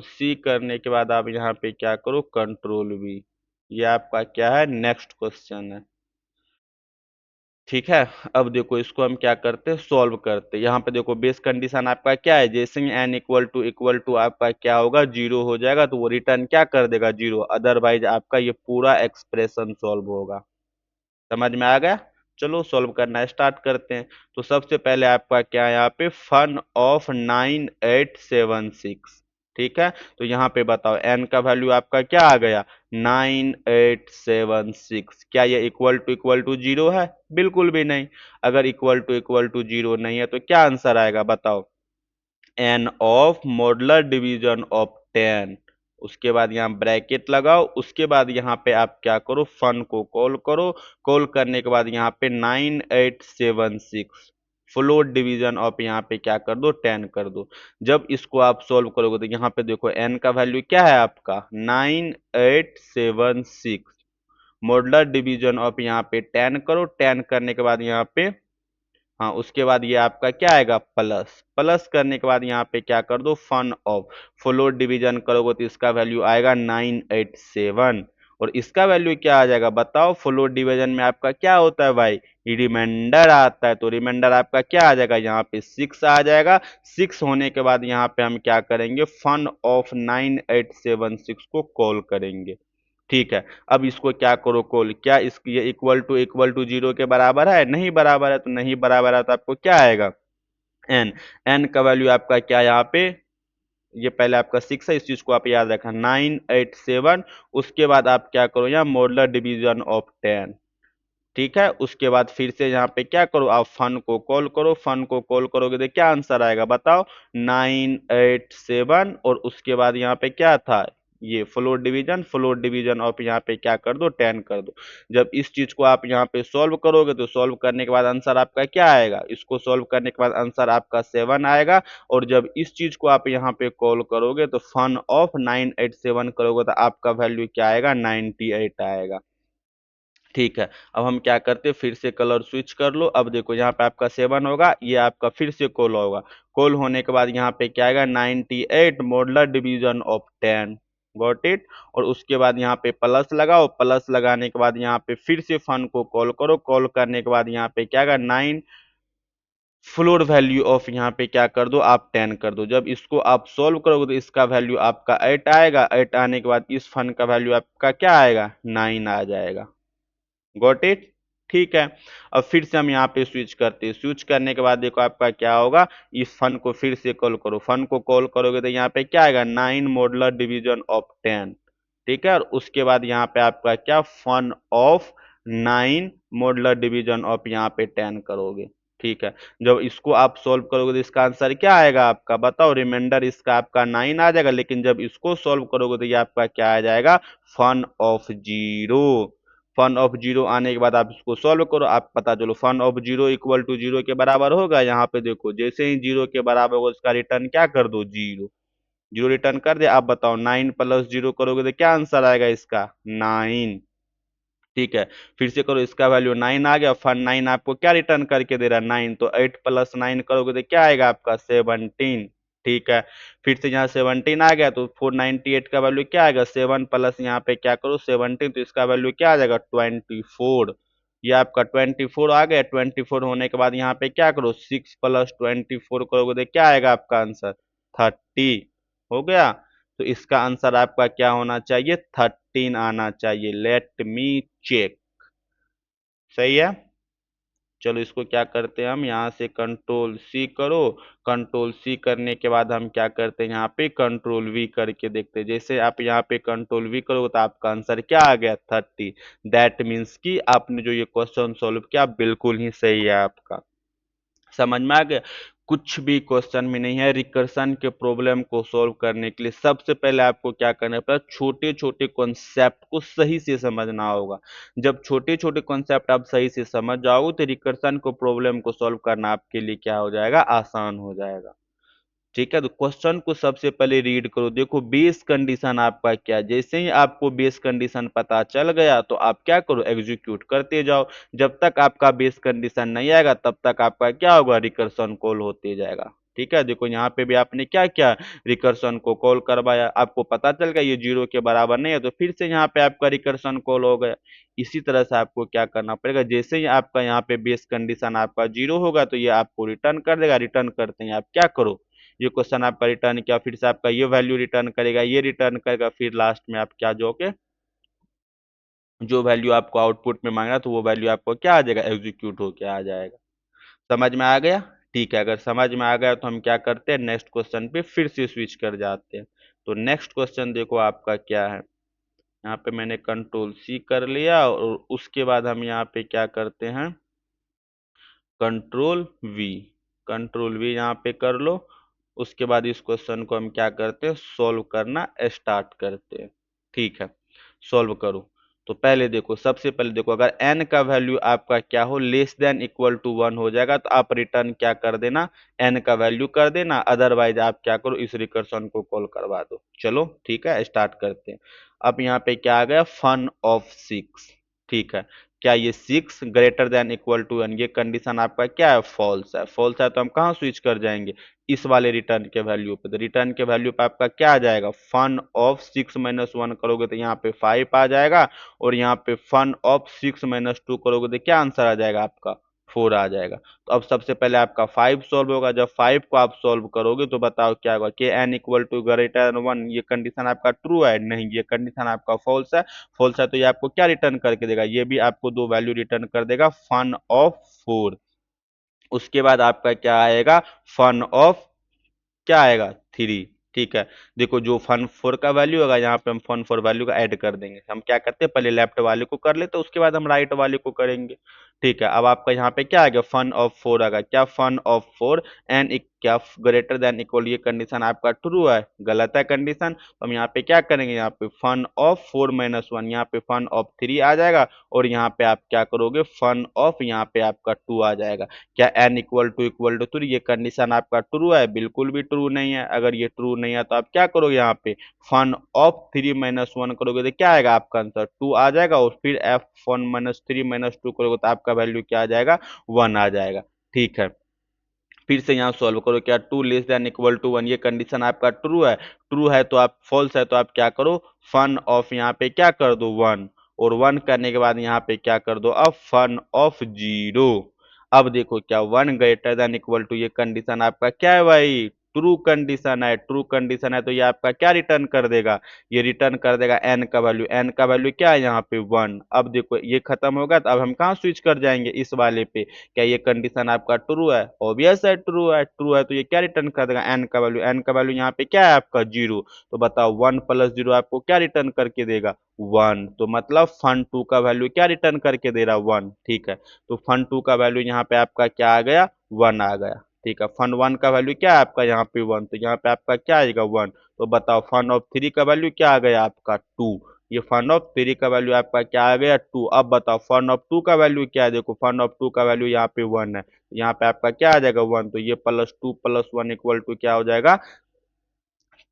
सी करने के बाद आप यहाँ पे क्या करो, कंट्रोल वी, ये आपका क्या है, नेक्स्ट क्वेश्चन है। ठीक है, अब देखो इसको हम क्या करते हैं, सॉल्व करते हैं। यहाँ पे देखो बेस कंडीशन आपका क्या है, जैसे ही n इक्वल टू आपका क्या होगा, 0 हो जाएगा, तो वो रिटर्न क्या कर देगा 0, अदरवाइज आपका ये पूरा एक्सप्रेशन सॉल्व होगा। समझ में आ गया, चलो सॉल्व करना स्टार्ट करते हैं। तो सबसे पहले आपका क्या है, यहाँ पे फन ऑफ 9876, ठीक है। तो यहाँ पे बताओ n का वैल्यू आपका क्या आ गया 9876, क्या ये इक्वल टू 0 है, बिल्कुल भी नहीं। अगर इक्वल टू 0 नहीं है तो क्या आंसर आएगा बताओ, N of modular division of 10, उसके बाद यहाँ ब्रैकेट लगाओ, उसके बाद यहाँ पे आप क्या करो, फन को कॉल करो, कॉल करने के बाद यहाँ पे 9876 फ्लोट डिवीजन ऑफ यहाँ पे क्या कर दो 10 कर दो। जब इसको आप सॉल्व करोगे तो यहाँ पे देखो n का वैल्यू क्या है आपका 9876, मॉडुलर डिवीजन ऑफ यहाँ पे 10 करो, 10 करने के बाद यहाँ पे, हाँ उसके बाद ये आपका क्या आएगा प्लस, प्लस करने के बाद यहाँ पे क्या कर दो फन ऑफ, फ्लोट डिवीजन करोगे तो इसका वैल्यू आएगा 987, और इसका वैल्यू क्या आ जाएगा बताओ, फ्लोट डिवीजन में आपका क्या होता है भाई, रिमाइंडर आता है, तो रिमाइंडर आपका क्या आ जाएगा यहाँ पे 6 आ जाएगा। 6 होने के बाद यहाँ पे हम क्या करेंगे, फन ऑफ 9876 को कॉल करेंगे। ठीक है, अब इसको क्या करो कॉल, क्या इसकी ये इक्वल टू 0 के बराबर है, नहीं बराबर है, तो नहीं बराबर है तो आपको क्या आएगा n, n का वैल्यू आपका क्या यहाँ पे, ये पहले आपका 6 है, इस चीज को आप याद रखना 987, उसके बाद आप क्या करो यहाँ मॉडुलर डिवीजन ऑफ 10, ठीक है। उसके बाद फिर से यहाँ पे क्या करो, आप फन को कॉल करो, फन को कॉल करोगे तो क्या आंसर आएगा बताओ 987, और उसके बाद यहाँ पे क्या था ये फ्लोट डिवीजन ऑफ यहाँ पे क्या कर दो 10 कर दो। जब इस चीज को आप यहाँ पे सॉल्व करोगे तो सॉल्व करने के बाद आंसर आपका क्या आएगा, इसको सॉल्व करने के बाद आंसर आपका 7 आएगा। और जब इस चीज को आप यहाँ पे कॉल करोगे तो फन ऑफ 987 करोगे तो आपका वैल्यू क्या आएगा 98 आएगा। ठीक है, अब हम क्या करते हैं, फिर से कलर स्विच कर लो। अब देखो यहाँ पे आपका 7 होगा, ये आपका फिर से कॉल होगा, कॉल होने के बाद यहाँ पे क्या आएगा 98 modular division of 10, got it. और उसके बाद यहाँ पे प्लस लगाओ, प्लस लगाने के बाद यहाँ पे फिर से फन को कॉल करो, कॉल करने के बाद यहाँ पे क्या आएगा 9, फ्लोर वैल्यू ऑफ यहाँ पे क्या कर दो आप 10 कर दो। जब इसको आप सॉल्व करोगे तो इसका वैल्यू आपका 8 आएगा, 8 आने के बाद इस फन का वैल्यू आपका क्या आएगा 9 आ जाएगा, गॉट इट। ठीक है, अब फिर से हम यहाँ पे स्विच करते हैं, स्विच करने के बाद देखो आपका क्या होगा, इस फन को फिर से कॉल करो, फन को कॉल करोगे तो यहाँ पे क्या आएगा 9 मॉडुलर डिवीजन ऑफ 10, ठीक है। और उसके बाद यहाँ पे आपका क्या fun of 9 modular division of यहाँ पे 10 करोगे। ठीक है, जब इसको आप सॉल्व करोगे तो इसका आंसर क्या आएगा आपका, बताओ। रिमाइंडर इसका आपका 9 आ जाएगा, लेकिन जब इसको सॉल्व करोगे तो ये आपका क्या आ जाएगा, fun of zero. Fun of zero आने के बाद आप इसको सॉल्व करो, आप पता चलो fun of zero equal to zero के बराबर होगा। यहाँ पे देखो जैसे ही जीरो के बराबर होगा उसका रिटर्न क्या कर दो, जीरो। जीरो रिटर्न कर दे। आप बताओ 9 प्लस जीरो करोगे तो क्या आंसर आएगा इसका, 9। ठीक है, फिर से करो, इसका वैल्यू 9 आ गया। फन 9 आपको क्या रिटर्न करके दे रहा है, 9। तो 8 प्लस 9 करोगे तो क्या आएगा आपका, 17। ठीक है, फिर से यहाँ 17 आ गया तो 498 का वैल्यू क्या आएगा, 7 प्लस यहाँ पे क्या करो 17, तो इसका वैल्यू क्या आ जाएगा, 24। ये आपका 24 आ गया। 24 होने के बाद यहाँ पे क्या करो, 6 प्लस 24 करोगे तो क्या आएगा आपका आंसर, 30। हो गया। तो इसका आंसर आपका क्या होना चाहिए, 13 आना चाहिए। Let me check. सही है। चलो इसको क्या करते हैं हम, यहाँ से कंट्रोल सी करो। कंट्रोल सी करने के बाद हम क्या करते हैं, यहाँ पे कंट्रोल वी करके देखते हैं। जैसे आप यहाँ पे कंट्रोल वी करोगे तो आपका आंसर क्या आ गया, 30। दैट मीन्स कि आपने जो ये क्वेश्चन सॉल्व किया बिल्कुल ही सही है आपका। समझ में आ गया। कुछ भी क्वेश्चन में नहीं है, रिकर्सन के प्रॉब्लम को सॉल्व करने के लिए सबसे पहले आपको क्या करना पड़ेगा, छोटे छोटे कॉन्सेप्ट को सही से समझना होगा। जब छोटे छोटे कॉन्सेप्ट आप सही से समझ जाओगे तो रिकर्सन को प्रॉब्लम को सॉल्व करना आपके लिए क्या हो जाएगा, आसान हो जाएगा। ठीक है, तो क्वेश्चन को सबसे पहले रीड करो। देखो बेस कंडीशन आपका क्या है, जैसे ही आपको बेस कंडीशन पता चल गया तो आप क्या करो, एग्जीक्यूट करते जाओ। जब तक आपका बेस कंडीशन नहीं आएगा तब तक आपका क्या होगा, रिकर्सन कॉल होते जाएगा। ठीक है, देखो यहाँ पे भी आपने क्या किया, रिकर्सन को कॉल करवाया, आपको पता चल गया ये जीरो के बराबर नहीं है, तो फिर से यहाँ पे आपका रिकर्सन कॉल हो गया। इसी तरह से आपको क्या करना पड़ेगा, जैसे ही आपका यहाँ पे बेस कंडीशन आपका जीरो होगा तो ये आपको रिटर्न कर देगा। रिटर्न करते हैं आप क्या करो, ये क्वेश्चन आपका रिटर्न किया, फिर से आपका ये वैल्यू रिटर्न करेगा, ये रिटर्न करेगा, फिर लास्ट में आप क्या जोके, जो वैल्यू आपको आउटपुट में मांगा तो वो वैल्यू आपको क्या आ जाएगा, एग्जीक्यूट होके आ जाएगा। समझ में आ गया। ठीक है, अगर समझ में आ गया तो हम क्या करते हैं, नेक्स्ट क्वेश्चन पे फिर से स्विच कर जाते हैं। तो नेक्स्ट क्वेश्चन देखो आपका क्या है। यहाँ पे मैंने कंट्रोल सी कर लिया और उसके बाद हम यहाँ पे क्या करते हैं, कंट्रोल वी। कंट्रोल वी यहाँ पे कर लो। उसके बाद इस क्वेश्चन को हम क्या करते हैं, सॉल्व करना स्टार्ट करते हैं। ठीक है, सॉल्व करो। तो पहले देखो, सबसे पहले देखो, अगर n का वैल्यू आपका क्या हो, लेस देन इक्वल टू 1 हो जाएगा तो आप रिटर्न क्या कर देना, n का वैल्यू कर देना। अदरवाइज आप क्या करो, इस रिकर्सन को कॉल करवा दो। चलो ठीक है, स्टार्ट करते हैं। अब यहाँ पे क्या आ गया, फन ऑफ 6। ठीक है, क्या ये 6 ग्रेटर देन इक्वल टू 1, ये कंडीशन आपका क्या है, फॉल्स है। फॉल्स है तो हम कहाँ स्विच कर जाएंगे, इस वाले रिटर्न के वैल्यू पे। तो रिटर्न के वैल्यू पे आपका क्या आ जाएगा, फन ऑफ 6 माइनस 1 करोगे तो यहाँ पे 5 आ जाएगा, और यहाँ पे फन ऑफ 6 माइनस 2 करोगे तो क्या आंसर आ जाएगा आपका, 4 आ जाएगा। तो अब सबसे पहले आपका 5 सॉल्व होगा। जब 5 को आप सॉल्व करोगे तो बताओ क्या होगा, के N equal to greater than 1, ये कंडीशन आपका ट्रू है, नहीं ये कंडीशन आपका फॉल्स है। फॉल्स है तो ये आपको क्या रिटर्न करके देगा, ये भी आपको दो वैल्यू रिटर्न कर देगा, फन ऑफ 4। उसके बाद आपका क्या आएगा, फन ऑफ क्या आएगा, 3। ठीक है, देखो जो फन फोर का वैल्यू होगा यहाँ पे हम फन फोर वैल्यू का ऐड कर देंगे। हम क्या करते हैं, पहले लेफ्ट वाले को कर लेते, उसके बाद हम राइट वाले को करेंगे। ठीक है, अब आपका यहाँ पे क्या आ गया, फन ऑफ 4 आ गया। क्या, फन ऑफ 4 एंड क्या ग्रेटर देन इक्वल, ये कंडीशन आपका ट्रू है, गलत है कंडीशन। तो हम यहाँ पे क्या करेंगे, यहाँ पे फन ऑफ 4 माइनस 1, यहाँ पे फन ऑफ 3 आ जाएगा, और यहाँ पे आप क्या करोगे, फन ऑफ यहाँ पे आपका 2 आ जाएगा। क्या एन इक्वल टू 3, ये कंडीशन आपका ट्रू है, बिल्कुल भी ट्रू नहीं है। अगर ये ट्रू नहीं है तो आप क्या करोगे, यहाँ पे फन ऑफ 3 माइनस 1 करोगे तो क्या आएगा आपका आंसर, 2 आ जाएगा, और फिर एफ फन माइनस 3 माइनस 2 करोगे तो आपका वैल्यू क्या आ जाएगा, 1 आ जाएगा। ठीक है, फिर से यहाँ सॉल्व करो। क्या, 2 लेस देन इक्वल टू 1, ये कंडीशन आपका ट्रू है। ट्रू है तो आप, फॉल्स है तो आप क्या करो, फन ऑफ यहाँ पे क्या कर दो, 1, और 1 करने के बाद यहाँ पे क्या कर दो, अब फन ऑफ 0। अब देखो क्या, 1 ग्रेटर देन इक्वल टू, ये कंडीशन आपका क्या है भाई, ट्रू कंडीशन है, ट्रू कंडीशन है तो ये आपका क्या रिटर्न कर देगा, ये रिटर्न कर देगा एन का वैल्यू, एन का वैल्यू क्या है यहाँ पे 1। अब देखो ये खत्म होगा तो अब हम कहाँ स्विच कर जाएंगे, इस वाले पे। क्या ये कंडीशन आपका ट्रू है, ऑब्वियस है ट्रू है, ट्रू है तो ये क्या रिटर्न कर देगा एन का वैल्यू, एन का वैल्यू यहाँ पे क्या है आपका 0। तो बताओ 1 + 0 आपको क्या रिटर्न करके देगा 1। तो मतलब फन 2 का वैल्यू क्या रिटर्न करके दे रहा 1, ठीक है। तो फन 2 का वैल्यू यहाँ पे आपका क्या आ गया 1 आ गया, ठीक है। फन 1 का वैल्यू क्या है आपका यहाँ पे 1, तो यहाँ पे आपका क्या आएगा 1। तो बताओ फन ऑफ 3 का वैल्यू क्या आ गया आपका 2, ये फन ऑफ 3 का वैल्यू आपका क्या आ गया 2। अब बताओ फन ऑफ 2 का वैल्यू क्या है, देखो फन ऑफ 2 का वैल्यू यहाँ पे 1 है, यहाँ पे आपका क्या आ जाएगा 1, तो ये +2 + 1 = क्या हो जाएगा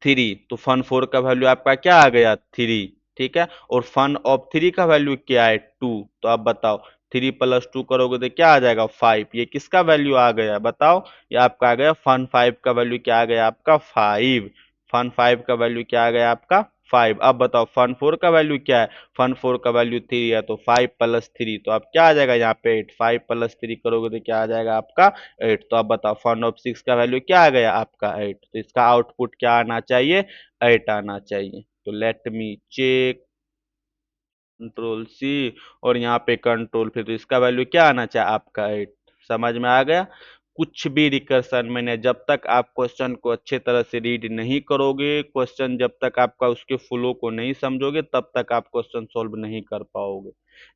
3। तो फन 4 का वैल्यू आपका क्या आ गया 3, ठीक है। और फन ऑफ 3 का वैल्यू क्या है 2। तो अब बताओ 3 + 2 करोगे तो क्या आ जाएगा 5, ये किसका वैल्यू आ गया बताओ, ये आपका आ गया फन 5 का वैल्यू क्या आ गया आपका 5, फन 5 का वैल्यू क्या आ गया आपका 5। अब बताओ फन 4 का वैल्यू क्या है, फन 4 का वैल्यू 3 है तो 5 + 3, तो अब क्या आ जाएगा यहाँ पे 8, 5 + 3 करोगे तो क्या आ जाएगा आपका 8। तो अब बताओ फन ऑफ 6 का वैल्यू क्या आ गया आपका 8, तो इसका आउटपुट क्या आना चाहिए 8 आना चाहिए। तो let me check, control C और यहाँ पे कंट्रोल फिर, तो इसका वैल्यू क्या आना चाहिए आपका 8। समझ में आ गया। कुछ भी रिकर्सन मैंने, जब तक आप क्वेश्चन को अच्छे तरह से रीड नहीं करोगे, क्वेश्चन जब तक आपका उसके फ्लो को नहीं समझोगे तब तक आप क्वेश्चन सॉल्व नहीं कर पाओगे,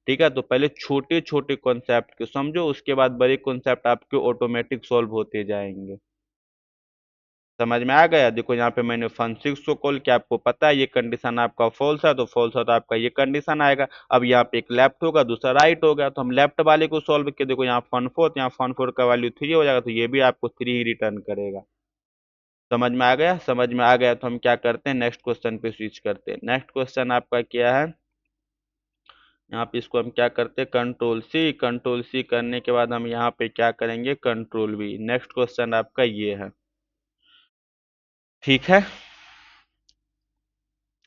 ठीक है। तो पहले छोटे छोटे कॉन्सेप्ट को समझो, उसके बाद बड़े कॉन्सेप्ट आपके ऑटोमेटिक सॉल्व होते जाएंगे। समझ में आ गया। देखो यहाँ पे मैंने फन 6 को कॉल किया, आपको पता है ये कंडीशन आपका फॉल्स है तो फॉल्स है तो आपका ये कंडीशन आएगा। अब यहाँ पे एक लेफ्ट होगा दूसरा राइट होगा, तो हम लेफ्ट वाले को सॉल्व किया, देखो यहाँ फन 4, यहाँ फन 4 का वैल्यू 3 हो जाएगा तो ये भी आपको 3 ही रिटर्न करेगा। समझ में आ गया, समझ में आ गया तो हम क्या करते हैं नेक्स्ट क्वेश्चन पे स्विच करते हैं। नेक्स्ट क्वेश्चन आपका क्या है, यहाँ पे इसको हम क्या करते हैं कंट्रोल सी, कंट्रोल सी करने के बाद हम यहाँ पे क्या करेंगे कंट्रोल वी। नेक्स्ट क्वेश्चन आपका ये है, ठीक है।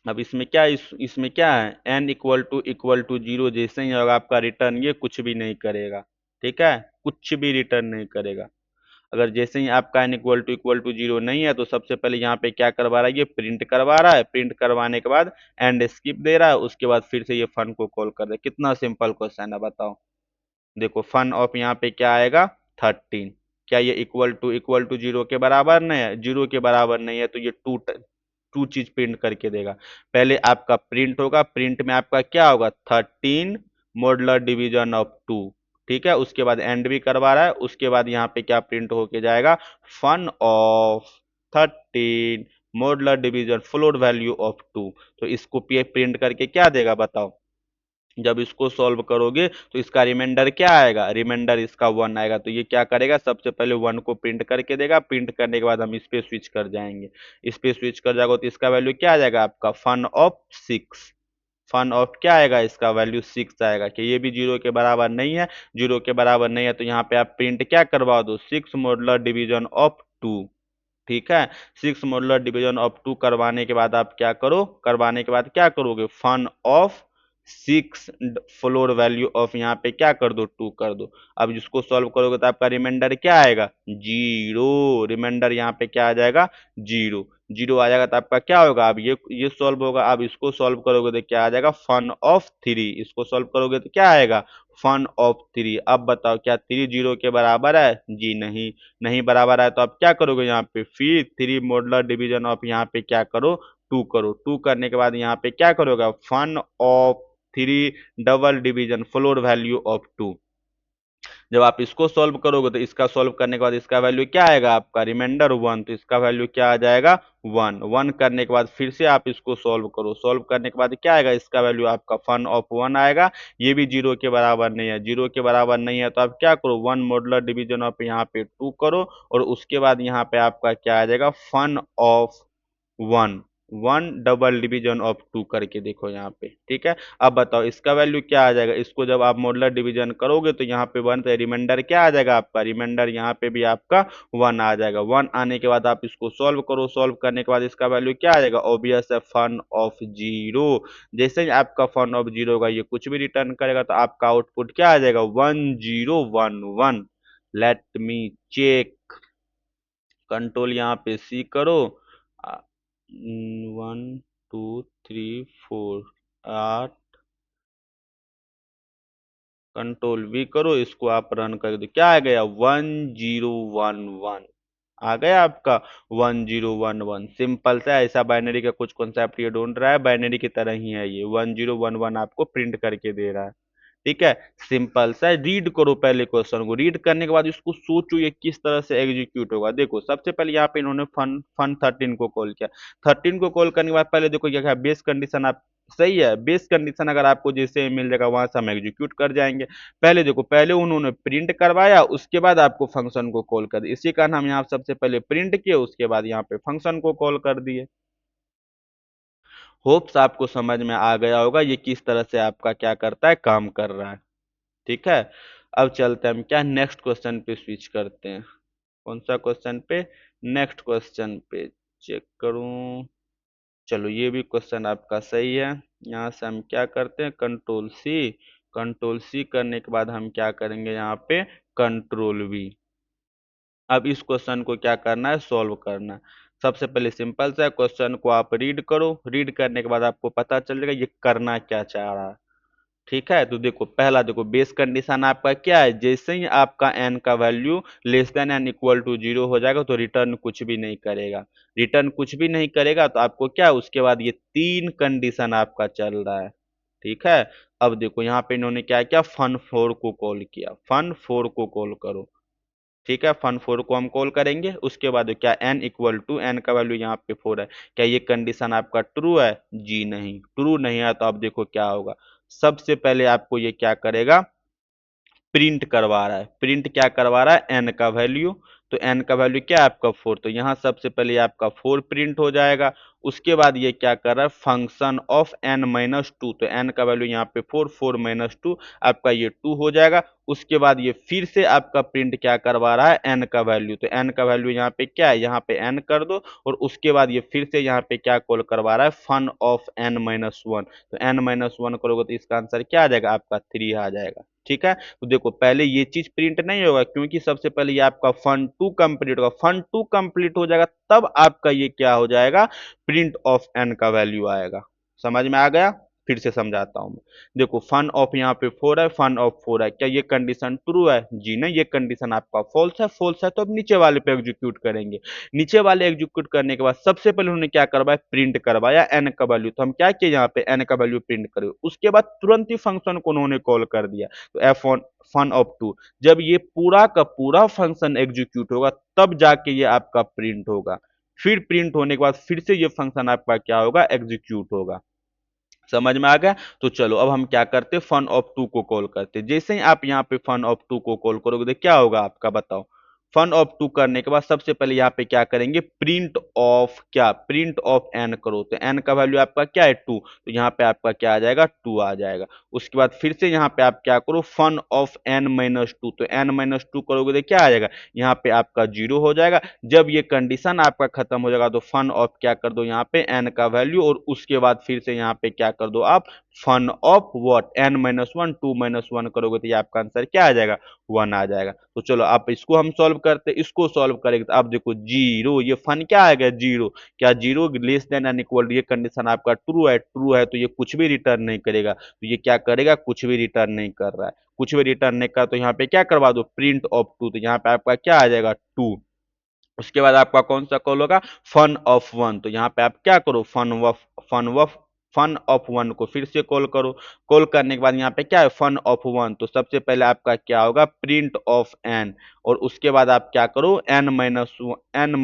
अब इसमें क्या इसमें क्या है n = 0, जैसे ही होगा आपका रिटर्न ये कुछ भी नहीं करेगा, ठीक है, कुछ भी रिटर्न नहीं करेगा। अगर जैसे ही आपका n = 0 नहीं है तो सबसे पहले यहाँ पे क्या करवा रहा है ये प्रिंट करवा रहा है, प्रिंट करवाने के बाद एंड स्किप दे रहा है, उसके बाद फिर से ये फन को कॉल कर रहा है। कितना सिंपल क्वेश्चन है बताओ। देखो फन ऑफ यहाँ पे क्या आएगा 13, क्या ये इक्वल टू 0 के बराबर नहीं है, 0 के बराबर नहीं है तो ये टू चीज प्रिंट करके देगा। पहले आपका प्रिंट होगा, प्रिंट में आपका क्या होगा 13 मॉडुलर डिवीजन ऑफ 2, ठीक है। उसके बाद एंड भी करवा रहा है, उसके बाद यहाँ पे क्या प्रिंट होके जाएगा fun of 13 modular division floor value of 2। तो इसको प्रिंट करके क्या देगा बताओ, जब इसको सॉल्व करोगे तो इसका रिमाइंडर क्या आएगा, रिमाइंडर इसका 1 आएगा। तो ये क्या करेगा सबसे पहले 1 को प्रिंट करके देगा, प्रिंट करने के बाद हम इस पे स्विच कर जाएंगे, इस पे स्विच कर जाएगा तो इसका वैल्यू क्या आ जाएगा आपका फन ऑफ 6, फन ऑफ क्या आएगा इसका वैल्यू 6 आएगा। कि ये भी 0 के बराबर नहीं है, 0 के बराबर नहीं है तो यहाँ पे आप प्रिंट क्या करवा दो 6 मॉडुलर डिवीजन ऑफ 2, ठीक है। 6 मॉडुलर डिवीजन ऑफ 2 करवाने के बाद आप क्या करो, करवाने के बाद क्या करोगे fun of 6 floor value of यहाँ पे क्या कर दो 2 कर दो। अब जिसको सॉल्व करोगे तो आपका रिमाइंडर क्या आएगा 0, रिमाइंडर यहाँ पे क्या आ जाएगा 0, 0 आ जाएगा तो आपका क्या होगा, अब ये सॉल्व होगा। अब इसको सॉल्व करोगे तो क्या आ जाएगा फन ऑफ 3, इसको सॉल्व करोगे तो क्या आएगा फन ऑफ 3। अब बताओ क्या 3 0 के बराबर है, जी नहीं, नहीं बराबर है तो आप क्या करोगे यहाँ पे फिर 3 मॉडुलर डिवीजन ऑफ यहाँ पे क्या करो 2 करो, 2 करने के बाद यहाँ पे क्या करोगे fun of 3 double division floor value of 2। जब आप इसको सॉल्व करोगे तो इसका सॉल्व करने के बाद इसका वैल्यू क्या आएगा आपका रिमाइंडर 1, तो इसका वैल्यू क्या आ जाएगा 1, 1 करने के बाद फिर से आप इसको सॉल्व करो, सॉल्व करने के बाद क्या आएगा इसका वैल्यू आपका फन ऑफ 1 आएगा। ये भी 0 के बराबर नहीं है, 0 के बराबर नहीं है तो आप क्या करो 1 मॉडुलर डिवीजन ऑफ यहाँ पे 2 करो और उसके बाद यहाँ पे आपका क्या आ जाएगा fun of 1, 1 double division of 2 करके देखो यहाँ पे, ठीक है। अब बताओ इसका वैल्यू क्या आ जाएगा, इसको जब आप मॉडुलर डिवीजन करोगे तो यहाँ पे 1 तो रिमाइंडर क्या आ जाएगा आपका, रिमाइंडर यहाँ पे भी आपका 1 आ जाएगा। 1 आने के बाद आप इसको सॉल्व करो, सॉल्व करने के बाद इसका वैल्यू क्या आ जाएगा ऑब्वियस है फन ऑफ 0। जैसे ही आपका फन ऑफ 0 होगा ये कुछ भी रिटर्न करेगा तो आपका आउटपुट क्या आ जाएगा 1011। लेट मी चेक, कंट्रोल यहाँ पे सी करो, 1 2 3 4, 8, कंट्रोल वी करो, इसको आप रन कर दो, क्या आ गया 1011, आ गया आपका 1011। सिंपल सा, ऐसा बाइनरी का कुछ कॉन्सेप्ट ये ढूंढ रहा है, बाइनरी की तरह ही है ये, 1011 आपको प्रिंट करके दे रहा है। ठीक है, सिंपल सा, रीड करो पहले क्वेश्चन को, रीड करने के बाद इसको सोचो ये किस तरह से एग्जीक्यूट होगा। देखो सबसे पहले यहाँ पे इन्होंने फन फन 13 को कॉल किया, 13 को कॉल करने के बाद पहले देखो क्या क्या बेस कंडीशन आप, सही है, बेस कंडीशन अगर आपको जैसे मिल जाएगा वहां से हम एग्जीक्यूट कर जाएंगे। पहले देखो, पहले उन्होंने प्रिंट करवाया, उसके बाद आपको फंक्शन को कॉल कर दिया, इसी कारण हम यहाँ सबसे पहले प्रिंट किए, उसके बाद यहाँ पे फंक्शन को कॉल कर दिए। होप्स आपको समझ में आ गया होगा ये किस तरह से आपका क्या करता है, काम कर रहा है। ठीक है, अब चलते हैं हम क्या नेक्स्ट क्वेश्चन पे स्विच करते हैं। कौन सा क्वेश्चन पे, नेक्स्ट क्वेश्चन पे चेक करूं। चलो ये भी क्वेश्चन आपका सही है। यहाँ से हम क्या करते हैं, कंट्रोल सी, कंट्रोल सी करने के बाद हम क्या करेंगे यहाँ पे, कंट्रोल वी। अब इस क्वेश्चन को क्या करना है, सॉल्व करना है। सबसे पहले सिंपल सा क्वेश्चन को आप रीड करो, रीड करने के बाद आपको पता चल जाएगा ये करना क्या चाह रहा है। ठीक है, तो देखो पहला देखो बेस कंडीशन आपका क्या है, जैसे ही आपका एन का value less than N equal to zero हो जाएगा तो रिटर्न कुछ भी नहीं करेगा। रिटर्न कुछ भी नहीं करेगा तो आपको क्या, उसके बाद ये तीन कंडीशन आपका चल रहा है। ठीक है, अब देखो यहाँ पे इन्होंने क्या किया, फन फोर को कॉल किया, फन फोर को कॉल करो। ठीक है, फन फोर को हम कॉल करेंगे, उसके बाद क्या, एन इक्वल टू, एन का वैल्यू यहाँ पे 4 है, क्या ये कंडीशन आपका ट्रू है, जी नहीं, ट्रू नहीं है, तो अब देखो क्या होगा। सबसे पहले आपको ये क्या करेगा, प्रिंट करवा रहा है, प्रिंट क्या करवा रहा है, एन का वैल्यू। तो एन का वैल्यू क्या है आपका 4, तो यहां सबसे पहले आपका 4 प्रिंट हो जाएगा। उसके बाद ये क्या कर रहा है, function of N minus two, तो एन का वैल्यू यहाँ पे 4, 4 माइनस टू आपका ये 2 हो जाएगा। उसके बाद ये फिर से आपका प्रिंट क्या करवा रहा है, एन का वैल्यू, तो एन का वैल्यू यहाँ पे क्या है, यहाँ पे एन कर दो, और उसके बाद ये फिर से यहाँ पे क्या कॉल करवा रहा है, fun of N minus one, तो एन माइनस वन करोगे तो इसका आंसर क्या आ जाएगा, आपका 3 आ जाएगा। ठीक है, तो देखो पहले ये चीज प्रिंट नहीं होगा, क्योंकि सबसे पहले ये आपका फन टू कंप्लीट होगा, फन टू कंप्लीट हो जाएगा तब आपका ये क्या हो जाएगा, प्रिंट ऑफ एन का वैल्यू आएगा। समझ में आ गया, फिर से समझाता हूं मैं। देखो फन ऑफ यहाँ पे 4 है, फन ऑफ 4 है, क्या ये कंडीशन ट्रू है, जी नहीं, ये कंडीशन आपका फॉल्स है, फॉल्स है तो अब नीचे वाले पे एग्जीक्यूट करेंगे। नीचे वाले एग्जीक्यूट करने के बाद सबसे पहले उन्होंने क्या करवाया, प्रिंट करवाया एन का वैल्यू, तो हम क्या किए, यहाँ पे एन का वैल्यू प्रिंट करें, उसके बाद तुरंत ही फंक्शन को उन्होंने कॉल कर दिया, तो F one fun of two, जब ये पूरा का पूरा फंक्शन एग्जीक्यूट होगा तब जाके ये आपका प्रिंट होगा। फिर प्रिंट होने के बाद फिर से ये फंक्शन आपका क्या होगा, एग्जीक्यूट होगा। समझ में आ गया, तो चलो अब हम क्या करते, फन ऑफ टू को कॉल करते, जैसे ही आप यहाँ पे फन ऑफ टू को कॉल करोगे तो क्या होगा आपका, बताओ। फन ऑफ टू करने के बाद सबसे पहले यहाँ पे क्या करेंगे, प्रिंट ऑफ क्या, प्रिंट ऑफ एन करो, तो एन का वैल्यू आपका क्या है 2, तो यहाँ पे आपका क्या आ जाएगा, 2 आ जाएगा। उसके बाद फिर से यहाँ पे आप क्या करो, fun of N minus two, तो एन माइनस टू करोगे तो क्या आ जाएगा, यहाँ पे आपका 0 हो जाएगा। जब ये कंडीशन आपका खत्म हो जाएगा तो फन ऑफ क्या कर दो, यहाँ पे एन का वैल्यू, और उसके बाद फिर से यहाँ पे क्या कर दो आप, fun of what, N minus one, 2 minus one करोगे तो ये आपका आंसर क्या आ जाएगा, 1 आ जाएगा। तो चलो आप इसको हम सॉल्व करते, इसको सॉल्व करेंगे तो आप देखो जीरो, ये फन क्या आ गया, जीरो, क्या zero less than N equal, ये कंडीशन आपका ट्रू है, ट्रू है तो ये कुछ भी रिटर्न नहीं करेगा, तो ये क्या करेगा, कुछ भी रिटर्न नहीं कर रहा है, कुछ भी रिटर्न नहीं कर, तो यहाँ पे क्या करवा दो, प्रिंट ऑफ टू, तो यहाँ पे आपका क्या आ जाएगा, 2। उसके बाद आपका कौन सा कॉल होगा, फन ऑफ वन, तो यहाँ पे आप क्या करो, फन ऑफ वन को फिर से कॉल करो। कॉल करने के बाद यहाँ पे क्या है, फन ऑफ वन, तो सबसे पहले आपका क्या होगा, प्रिंट ऑफ एन, और उसके बाद आप क्या करो, N minus two, N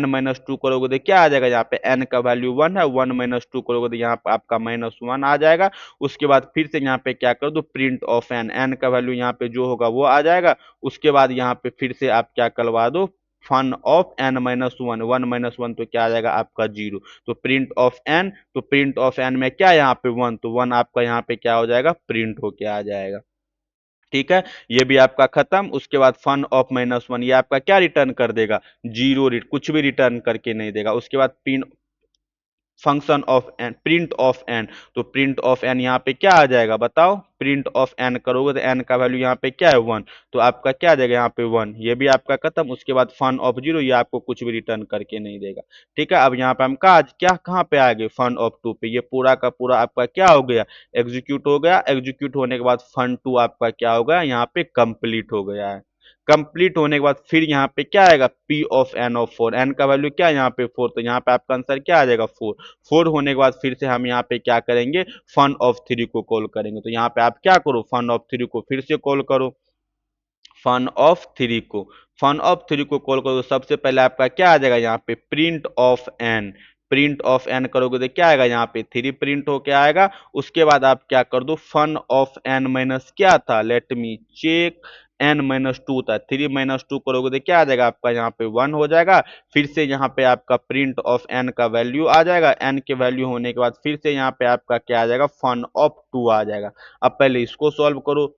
minus two करोगे तो क्या आ जाएगा, यहाँ पे एन का वैल्यू 1 है, 1 - 2 करोगे तो यहाँ पे आपका -1 आ जाएगा। उसके बाद फिर से यहाँ पे क्या कर दो, प्रिंट ऑफ एन, एन का वैल्यू यहाँ पे जो होगा वो आ जाएगा। उसके बाद यहाँ पे फिर से आप क्या करवा दो, fun of N minus one, 1 - 1 तो क्या आ जाएगा आपका 0, तो प्रिंट ऑफ एन, तो प्रिंट ऑफ एन में क्या है यहाँ पे 1, तो 1 आपका यहाँ पे क्या हो जाएगा, प्रिंट होके आ जाएगा। ठीक है, ये भी आपका खत्म। उसके बाद फन ऑफ -1 ये आपका क्या रिटर्न कर देगा, 0, कुछ भी रिटर्न करके नहीं देगा। उसके बाद function of N, print of N, तो प्रिंट ऑफ एन यहाँ पे क्या आ जाएगा बताओ, प्रिंट ऑफ एन करोगे तो एन का वैल्यू यहाँ पे क्या है 1, तो आपका क्या आ जाएगा यहाँ पे 1, ये भी आपका खत्म। उसके बाद फन ऑफ जीरो, ये आपको कुछ भी रिटर्न करके नहीं देगा। ठीक है, अब यहाँ पे हम क्या कहाँ पे आ गए, फन ऑफ टू पे, ये पूरा का पूरा आपका क्या हो गया, एग्जीक्यूट हो गया। एग्जीक्यूट होने के बाद फन टू आपका क्या हो गया, यहाँ पे कंप्लीट हो गया है। कंप्लीट होने के बाद फिर यहाँ पे क्या आएगा, P of N of four, N का वैल्यू क्या है यहाँ पे 4, तो यहाँ पे आपका आंसर क्या आ जाएगा 4। 4 होने के बाद फिर से हम यहाँ पे क्या करेंगे, फन ऑफ थ्री को कॉल करेंगे, तो यहाँ पे आप क्या करो, फन ऑफ थ्री को फिर से कॉल करो, फन ऑफ थ्री को, फन ऑफ थ्री को कॉल करो तो सबसे पहले आपका क्या आ जाएगा यहाँ पे, print of N, print of N करोगे तो क्या आएगा यहाँ पे 3 प्रिंट होके आएगा। उसके बाद आप क्या कर दो, फन ऑफ एन माइनस क्या था, let me check, N minus two था, 3 माइनस टू करोगे तो क्या आ जाएगा आपका यहाँ पे 1 हो जाएगा। फिर से यहाँ पे आपका प्रिंट ऑफ एन का वैल्यू आ जाएगा, एन के वैल्यू होने के बाद फिर से यहाँ पे आपका क्या आ जाएगा, फन ऑफ टू आ जाएगा। अब पहले इसको सॉल्व करो,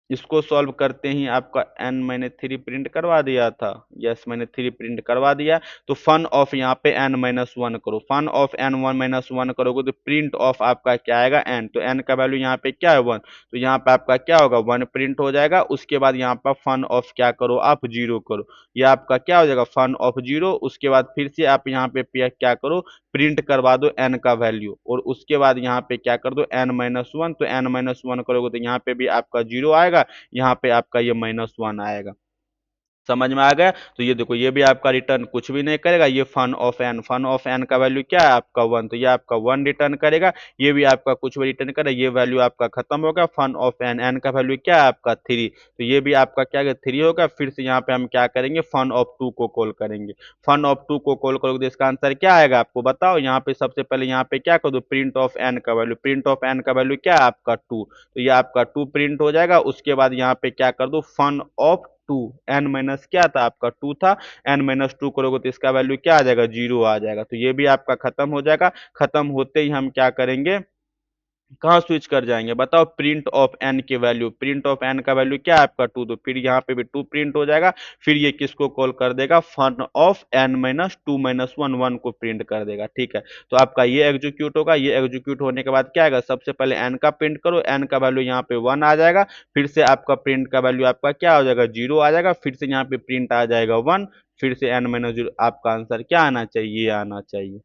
इसको सॉल्व करते ही आपका n मैंने 3 प्रिंट करवा दिया था, यस मैंने 3 प्रिंट करवा दिया। तो फन ऑफ यहाँ पे n माइनस वन करो, fun of n 1 minus one करोगे तो प्रिंट ऑफ आपका क्या आएगा n, तो n का वैल्यू यहाँ पे क्या है 1, तो यहाँ पे आपका क्या होगा 1 प्रिंट हो जाएगा। उसके बाद यहाँ पर फन ऑफ क्या करो आप 0 करो, ये आपका क्या हो जाएगा फन ऑफ 0। उसके बाद फिर से आप यहाँ पे क्या करो, प्रिंट करवा दो n का वैल्यू, और उसके बाद यहाँ पे क्या कर दो n माइनस वन, तो n माइनस वन करोगे तो यहाँ पे भी आपका 0 आएगा, यहाँ पे आपका ये -1 आएगा। समझ में आ गया, तो ये देखो ये भी आपका रिटर्न कुछ भी नहीं करेगा, ये fun of N, fun of N का वैल्यू क्या है आपका 1, तो ये आपका 1 रिटर्न करेगा, ये भी आपका कुछ भी रिटर्न करेगा, ये वैल्यू आपका खत्म होगा। फन ऑफ एन, एन का वैल्यू क्या है आपका 3, तो ये भी आपका क्या है 3 होगा। फिर से यहाँ पे हम क्या करेंगे, फन ऑफ टू को कॉल करेंगे, फन ऑफ टू को कॉल करोगे तो इसका आंसर क्या आएगा आपको बताओ। यहाँ पे सबसे पहले यहाँ पे क्या कर दो, प्रिंट ऑफ एन का वैल्यू, प्रिंट ऑफ एन का वैल्यू क्या है आपका 2, तो ये आपका 2 प्रिंट हो जाएगा। उसके बाद यहाँ पे क्या कर दो, fun of two, N minus क्या था आपका 2 था, एन माइनस टू करोगे तो इसका वैल्यू क्या आ जाएगा 0 आ जाएगा, तो ये भी आपका खत्म हो जाएगा। खत्म होते ही हम क्या करेंगे, कहाँ स्विच कर जाएंगे बताओ, प्रिंट ऑफ एन के वैल्यू, प्रिंट ऑफ एन का वैल्यू क्या है आपका 2, तो फिर यहाँ पे भी 2 प्रिंट हो जाएगा। फिर ये किसको कॉल कर देगा, fun of N minus two minus one, 1 को प्रिंट कर देगा। ठीक है, तो आपका ये एग्जीक्यूट होगा, ये एग्जीक्यूट होने के बाद क्या आएगा, सबसे पहले एन का प्रिंट करो, एन का वैल्यू यहाँ पे 1 आ जाएगा। फिर से आपका प्रिंट का वैल्यू आपका क्या हो जाएगा 0 आ जाएगा। फिर से यहाँ पे प्रिंट आ जाएगा 1, फिर से एन माइनस जीरो, आपका आंसर क्या आना चाहिए, ये आना चाहिए।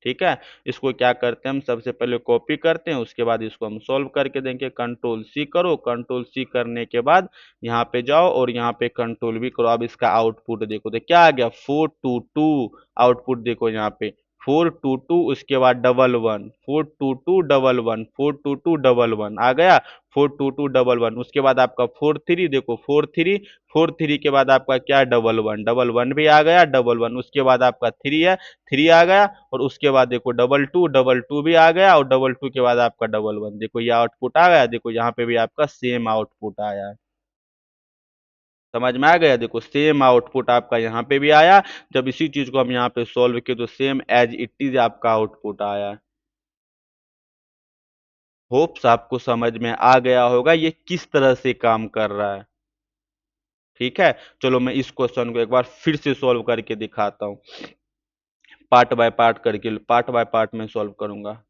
ठीक है, इसको क्या करते हैं हम, सबसे पहले कॉपी करते हैं, उसके बाद इसको हम सॉल्व करके देंगे। कंट्रोल सी करो, कंट्रोल सी करने के बाद यहाँ पे जाओ और यहाँ पे कंट्रोल भी करो। अब इसका आउटपुट देखो तो क्या आ गया 422, आउटपुट देखो यहाँ पे 422, उसके बाद double one, 422 double one, 422 double one आ गया, 422 डबल वन। उसके बाद आपका 43 देखो, 43, 43 के बाद आपका क्या डबल वन, डबल वन भी आ गया, डबल वन। उसके बाद आपका 3 है, 3 आ गया, और उसके बाद देखो डबल टू, डबल टू भी आ गया, और डबल टू के बाद आपका डबल वन। देखो ये आउटपुट आ गया, देखो यहाँ पे भी आपका सेम आउटपुट आया है। समझ में आ गया, देखो सेम आउटपुट आपका यहाँ पे भी आया। जब इसी चीज को हम यहाँ पे सॉल्व किए तो सेम एज इट इज आपका आउटपुट आया। होप्स आपको समझ में आ गया होगा ये किस तरह से काम कर रहा है। ठीक है, चलो मैं इस क्वेश्चन को एक बार फिर से सॉल्व करके दिखाता हूँ, पार्ट बाय पार्ट करके, पार्ट बाय पार्ट में सॉल्व करूंगा।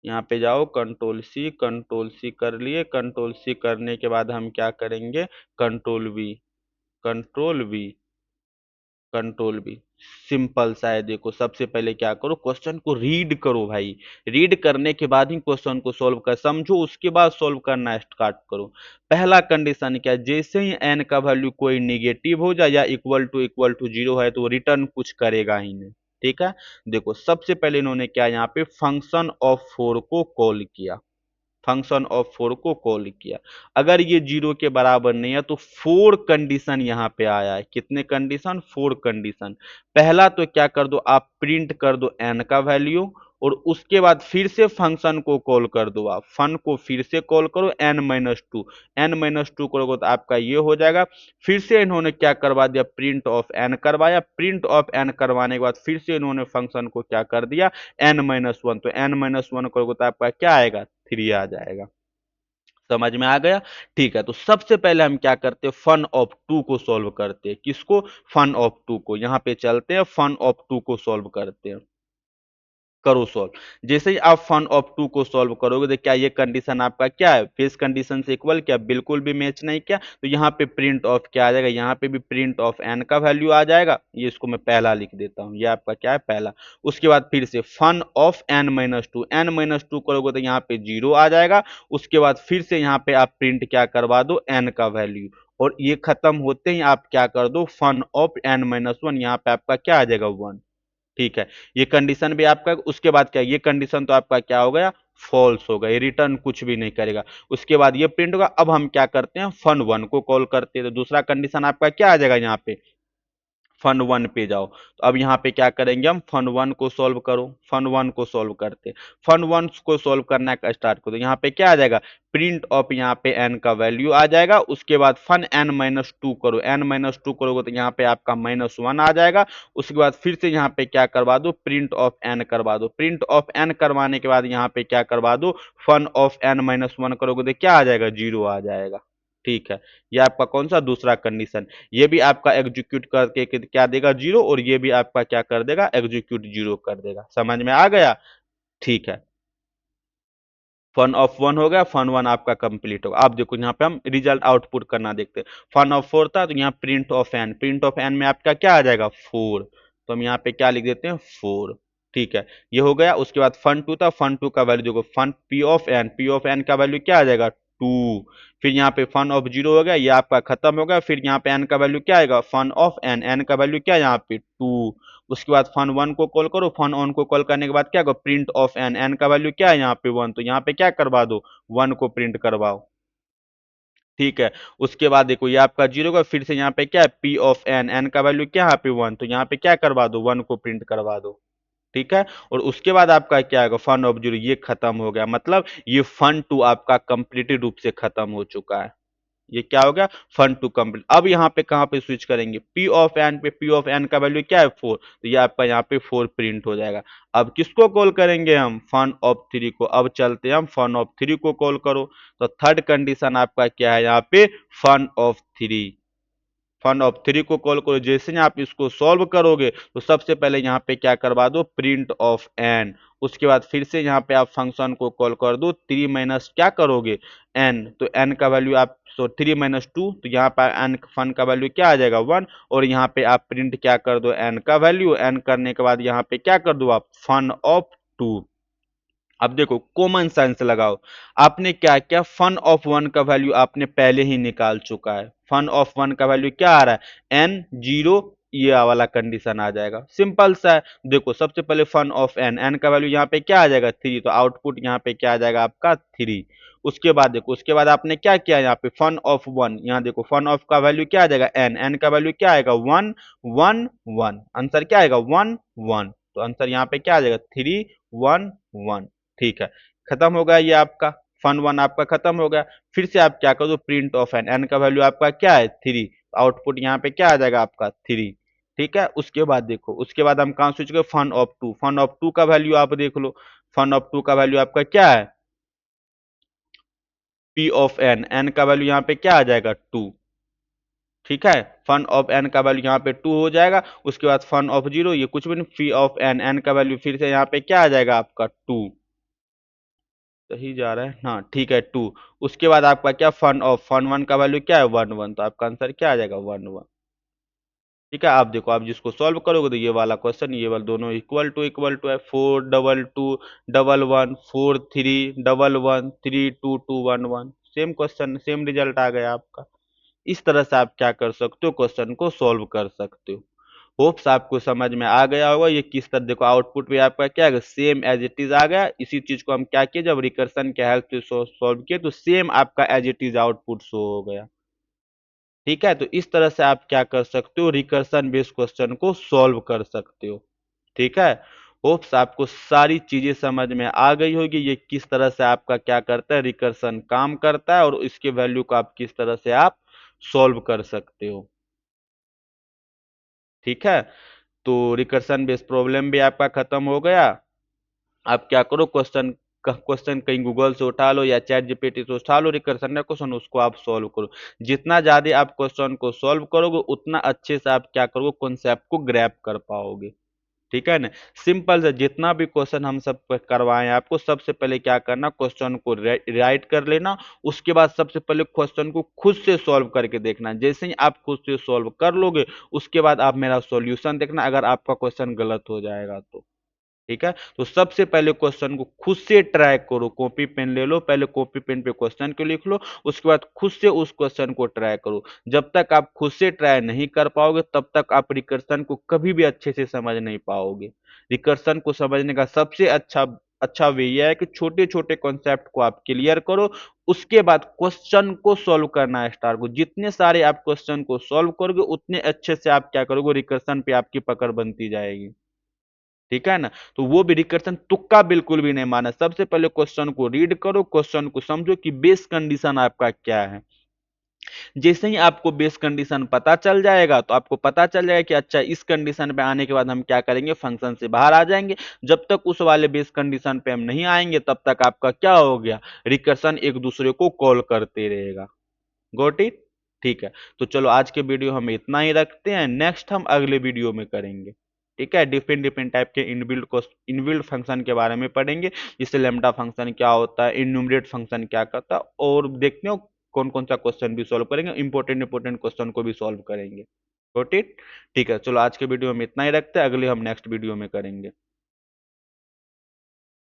यहाँ पे जाओ, कंट्रोल सी, कंट्रोल सी कर लिए, कंट्रोल सी करने के बाद हम क्या करेंगे, control V, control V, control B. Simple सा है, देखो सबसे पहले क्या करो, क्वेश्चन को रीड करो भाई, रीड करने के बाद ही क्वेश्चन को सॉल्व कर, समझो उसके बाद सॉल्व करना स्टार्ट करो। पहला कंडीशन क्या है, जैसे ही एन का वैल्यू कोई निगेटिव हो जाए या इक्वल टू जीरो है तो रिटर्न कुछ करेगा ही नहीं। ठीक है, देखो सबसे पहले इन्होंने क्या यहाँ पे फंक्शन ऑफ फोर को कॉल किया, फंक्शन ऑफ फोर को कॉल किया। अगर ये जीरो के बराबर नहीं है तो फोर कंडीशन यहां पे आया है, कितने कंडीशन, फोर कंडीशन। पहला तो क्या कर दो आप, प्रिंट कर दो एन का वैल्यू, और उसके बाद फिर से फंक्शन को कॉल कर दो, आप फन को फिर से कॉल करो N minus two, N minus two करोगे तो आपका ये हो जाएगा। फिर से इन्होंने क्या करवा दिया, प्रिंट ऑफ एन करवाया, प्रिंट ऑफ एन करवाने के बाद फिर से इन्होंने फंक्शन को क्या कर दिया, एन माइनस वन, तो एन माइनस वन करोगे तो आपका क्या आएगा 3 आ जाएगा। समझ में आ गया, ठीक है। तो सबसे पहले हम क्या करते हैं, फन ऑफ टू को सॉल्व करते हैं, किसको, फन ऑफ टू को। यहां पे चलते हैं, फन ऑफ टू को सॉल्व करते हैं। करो सॉल्व। जैसे ही आप फन ऑफ टू को सॉल्व करोगे तो क्या ये कंडीशन आपका क्या है, फेस कंडीशन से इक्वल, क्या बिल्कुल भी मैच नहीं किया, तो यहाँ पे प्रिंट ऑफ क्या आ जाएगा, यहाँ पे भी प्रिंट ऑफ एन का वैल्यू आ जाएगा, ये इसको मैं पहला लिख देता हूँ, ये आपका क्या है पहला। उसके बाद फिर से fun of N minus two, N minus two करोगे तो यहाँ पे जीरो आ जाएगा। उसके बाद फिर से यहाँ पे आप प्रिंट क्या करवा दो, एन का वैल्यू, और ये खत्म होते ही आप क्या कर दो, fun of N minus one, यहाँ पे आपका क्या आ जाएगा, वन। ठीक है, ये कंडीशन भी आपका, उसके बाद क्या, ये कंडीशन तो आपका क्या हो गया, फॉल्स हो गया, ये रिटर्न कुछ भी नहीं करेगा। उसके बाद ये प्रिंट होगा। अब हम क्या करते हैं, फन वन को कॉल करते हैं, तो दूसरा कंडीशन आपका क्या आ जाएगा, यहाँ पे फन वन पे जाओ। तो अब यहाँ पे क्या करेंगे, हम फन वन को सॉल्व करो, फन वन को सॉल्व करते, फन वन को सॉल्व करना का स्टार्ट करो, तो यहाँ पे क्या आ जाएगा, प्रिंट ऑफ यहाँ पे एन का वैल्यू आ जाएगा। उसके बाद फन एन माइनस टू करो, एन माइनस टू करोगे तो यहाँ पे आपका माइनस वन आ जाएगा। उसके बाद फिर से यहाँ पे क्या करवा दो, प्रिंट ऑफ एन करवा दो, प्रिंट ऑफ एन करवाने के बाद यहाँ पे क्या करवा दो, fun of N minus one करोगे तो क्या आ जाएगा, जीरो आ जाएगा। ठीक है, ये आपका कौन सा दूसरा कंडीशन, ये भी आपका एग्जीक्यूट करके क्या देगा, जीरो, और ये भी आपका क्या कर देगा, एग्जीक्यूट जीरो कर देगा। समझ में आ गया। ठीक है, फन ऑफ वन हो गया, फन वन आपका कंप्लीट होगा। अब देखो यहाँ पे हम रिजल्ट आउटपुट करना देखते हैं। फन ऑफ फोर था, तो यहाँ print of N, print of N में आपका क्या आ जाएगा, फोर, तो हम यहाँ पे क्या लिख देते हैं, फोर। ठीक है, ये हो गया। उसके बाद फन टू था, फन टू का वैल्यू देखो, fun P of N, P of N का वैल्यू क्या आ जाएगा, टू। फिर यहाँ पे फन ऑफ जीरो हो गया, ये आपका खत्म हो गया। फिर यहाँ पे एन का वैल्यू क्या आएगा, फन ऑफ एन, एन का वैल्यू क्या है यहाँ पे, टू। उसके बाद फन वन को कॉल करो, फन ऑन को कॉल करने के बाद क्या करो, प्रिंट ऑफ एन, एन का वैल्यू क्या है यहाँ पे, वन, तो यहाँ पे क्या करवा दो, वन को प्रिंट करवाओ। ठीक है, उसके बाद देखो ये आपका जीरो का, फिर से यहाँ पे क्या है, पी ऑफ एन, एन का वैल्यू क्या है यहाँ पे, वन, तो यहाँ पे क्या करवा दो, वन को प्रिंट करवा दो। ठीक है, और उसके बाद आपका क्या आएगा, फन ऑफ जीरो, ये खत्म हो गया, मतलब ये फन टू आपका कंप्लीट रूप से खत्म हो चुका है। ये क्या हो गया, फन टू कंप्लीट। अब यहाँ पे कहाँ पे स्विच करेंगे, पी ऑफ एन पे, पी ऑफ एन का वैल्यू क्या है, फोर, तो ये आपका यहाँ पे फोर प्रिंट हो जाएगा। अब किसको कॉल करेंगे हम, फन ऑफ थ्री को। अब चलते हैं हम, फन ऑफ थ्री को कॉल करो, तो थर्ड कंडीशन आपका क्या है यहाँ पे, fun of three, fun of three को कॉल करो। जैसे ही आप इसको सॉल्व करोगे तो सबसे पहले यहाँ पे क्या करवा दो, प्रिंट ऑफ एन। उसके बाद फिर से यहाँ पे आप फंक्शन को कॉल कर दो, थ्री माइनस क्या करोगे, एन, तो एन का वैल्यू आप, सो थ्री माइनस टू, तो यहाँ पर एन फन का वैल्यू क्या आ जाएगा, वन, और यहाँ पे आप प्रिंट क्या कर दो, एन का वैल्यू, एन करने के बाद यहाँ पे क्या कर दो आप, फन ऑफ टू। अब देखो कॉमन सेंस लगाओ, आपने क्या क्या, फन ऑफ वन का वैल्यू आपने पहले ही निकाल चुका है, फन ऑफ वन का वैल्यू क्या आ रहा है, एन जीरो, ये वाला कंडीशन आ जाएगा, सिंपल सा है। देखो सबसे पहले फन ऑफ एन, एन का वैल्यू यहाँ पे क्या आ जाएगा, थ्री, तो आउटपुट यहाँ पे क्या आ जाएगा आपका, थ्री। उसके बाद देखो, उसके बाद आपने क्या किया, यहाँ पे फन ऑफ वन, यहाँ देखो फन ऑफ का वैल्यू क्या आ जाएगा, एन, एन का वैल्यू क्या आएगा, वन, वन, वन, आंसर क्या आएगा, वन, वन, तो आंसर यहाँ पे क्या आ जाएगा, थ्री, वन, वन। ठीक है, खत्म हो गया ये आपका, फन वन आपका खत्म हो गया। फिर से आप क्या कर दो, प्रिंट ऑफ एन, एन का वैल्यू आपका क्या है, थ्री, आउटपुट यहाँ पे क्या आ जाएगा आपका, थ्री। ठीक है, उसके बाद देखो, उसके बाद हम कहाँ स्विच करें, fun of two, fun of two का वैल्यू आप देख लो, फन ऑफ टू का वैल्यू आपका क्या है, पी ऑफ एन, एन का वैल्यू यहाँ पे क्या आ जाएगा, टू। ठीक है, फन ऑफ एन का वैल्यू यहाँ पे टू हो जाएगा। उसके बाद फन ऑफ जीरो, ये कुछ भी नहीं, फी ऑफ एन, एन का वैल्यू फिर से यहाँ पे क्या आ जाएगा आपका, टू। सही जा रहा है, हाँ ठीक है, टू। उसके बाद आपका क्या, फन ऑफ, फन वन का वैल्यू क्या है, वन, वन, तो आपका आंसर क्या आ जाएगा, वन, वन। ठीक है, आप देखो, आप जिसको सॉल्व करोगे तो ये वाला क्वेश्चन, ये वाला दोनों इक्वल टू है, four double two double one, four three double one, three two two one one, same question, same result आ गया आपका। इस तरह से आप क्या कर सकते हो, क्वेश्चन को सॉल्व कर सकते हो। होप्स आपको समझ में आ गया होगा ये किस तरह, देखो आउटपुट भी आपका क्या है, सेम एज इट इज आ गया। इसी चीज को हम क्या किए, जब रिकर्सन के हेल्प से सॉल्व किए तो सेम आपका as it is output show हो गया। ठीक है, तो इस तरह से आप क्या कर सकते हो, रिकर्सन बेस्ड क्वेश्चन को सॉल्व कर सकते हो। ठीक है, होप्स आपको सारी चीजें समझ में आ गई होगी, ये किस तरह से आपका क्या करता है, रिकर्सन काम करता है, और इसके वैल्यू को आप किस तरह से आप सॉल्व कर सकते हो। ठीक है, तो रिकर्सन बेस्ड प्रॉब्लम भी आपका खत्म हो गया। आप क्या करो, क्वेश्चन कहीं गूगल से उठा लो या चैट जीपीटी से उठा लो, रिकर्सन का क्वेश्चन, उसको आप सॉल्व करो। जितना ज्यादा आप क्वेश्चन को सॉल्व करोगे उतना अच्छे से आप क्या करोगे, कॉन्सेप्ट को ग्रैप कर पाओगे। ठीक है ना। सिंपल से जितना भी क्वेश्चन हम सब करवाएं आपको, सबसे पहले क्या करना, क्वेश्चन को राइट कर लेना। उसके बाद सबसे पहले क्वेश्चन को खुद से सॉल्व करके देखना। जैसे ही आप खुद से सॉल्व कर लोगे, उसके बाद आप मेरा सॉल्यूशन देखना, अगर आपका क्वेश्चन गलत हो जाएगा तो। ठीक है, तो सबसे पहले क्वेश्चन को खुद से ट्राई करो। कॉपी पेन ले लो, पहले कॉपी पेन पे क्वेश्चन को लिख लो, उसके बाद खुद से उस क्वेश्चन को ट्राई करो। जब तक आप खुद से ट्राई नहीं कर पाओगे, तब तक आप रिकर्सन को कभी भी अच्छे से समझ नहीं पाओगे। रिकर्सन को समझने का सबसे अच्छा अच्छा वे यह है कि छोटे छोटे कॉन्सेप्ट को आप क्लियर करो, उसके बाद क्वेश्चन को सॉल्व करना स्टार्ट करो। जितने सारे आप क्वेश्चन को सॉल्व करोगे, उतने अच्छे से आप क्या करोगे, रिकर्सन पे आपकी पकड़ बनती जाएगी। ठीक है ना। तो वो भी रिकर्सन तुक्का बिल्कुल भी नहीं माना। सबसे पहले क्वेश्चन को रीड करो, क्वेश्चन को समझो कि बेस कंडीशन आपका क्या है। जैसे ही आपको बेस कंडीशन पता चल जाएगा, तो आपको पता चल जाएगा कि अच्छा, इस कंडीशन पे आने के बाद हम क्या करेंगे, फंक्शन से बाहर आ जाएंगे। जब तक उस वाले बेस कंडीशन पे हम नहीं आएंगे, तब तक आपका क्या हो गया, रिकर्सन एक दूसरे को कॉल करते रहेगा। Got it. ठीक है, तो चलो आज के वीडियो हम इतना ही रखते हैं, नेक्स्ट हम अगले वीडियो में करेंगे। ठीक है, डिफरेंट डिफरेंट टाइप के इनबिल्ट फंक्शन के बारे में पढ़ेंगे। जैसे लेमडा फंक्शन क्या होता है, इन्यूमरेट फंक्शन क्या करता है, और देखते हो कौन कौन सा क्वेश्चन भी सॉल्व करेंगे, इंपॉर्टेंट इंपॉर्टेंट क्वेश्चन को भी सॉल्व करेंगे। Got it. ठीक है, चलो आज के वीडियो में इतना ही रखते हैं, अगले हम नेक्स्ट वीडियो में करेंगे।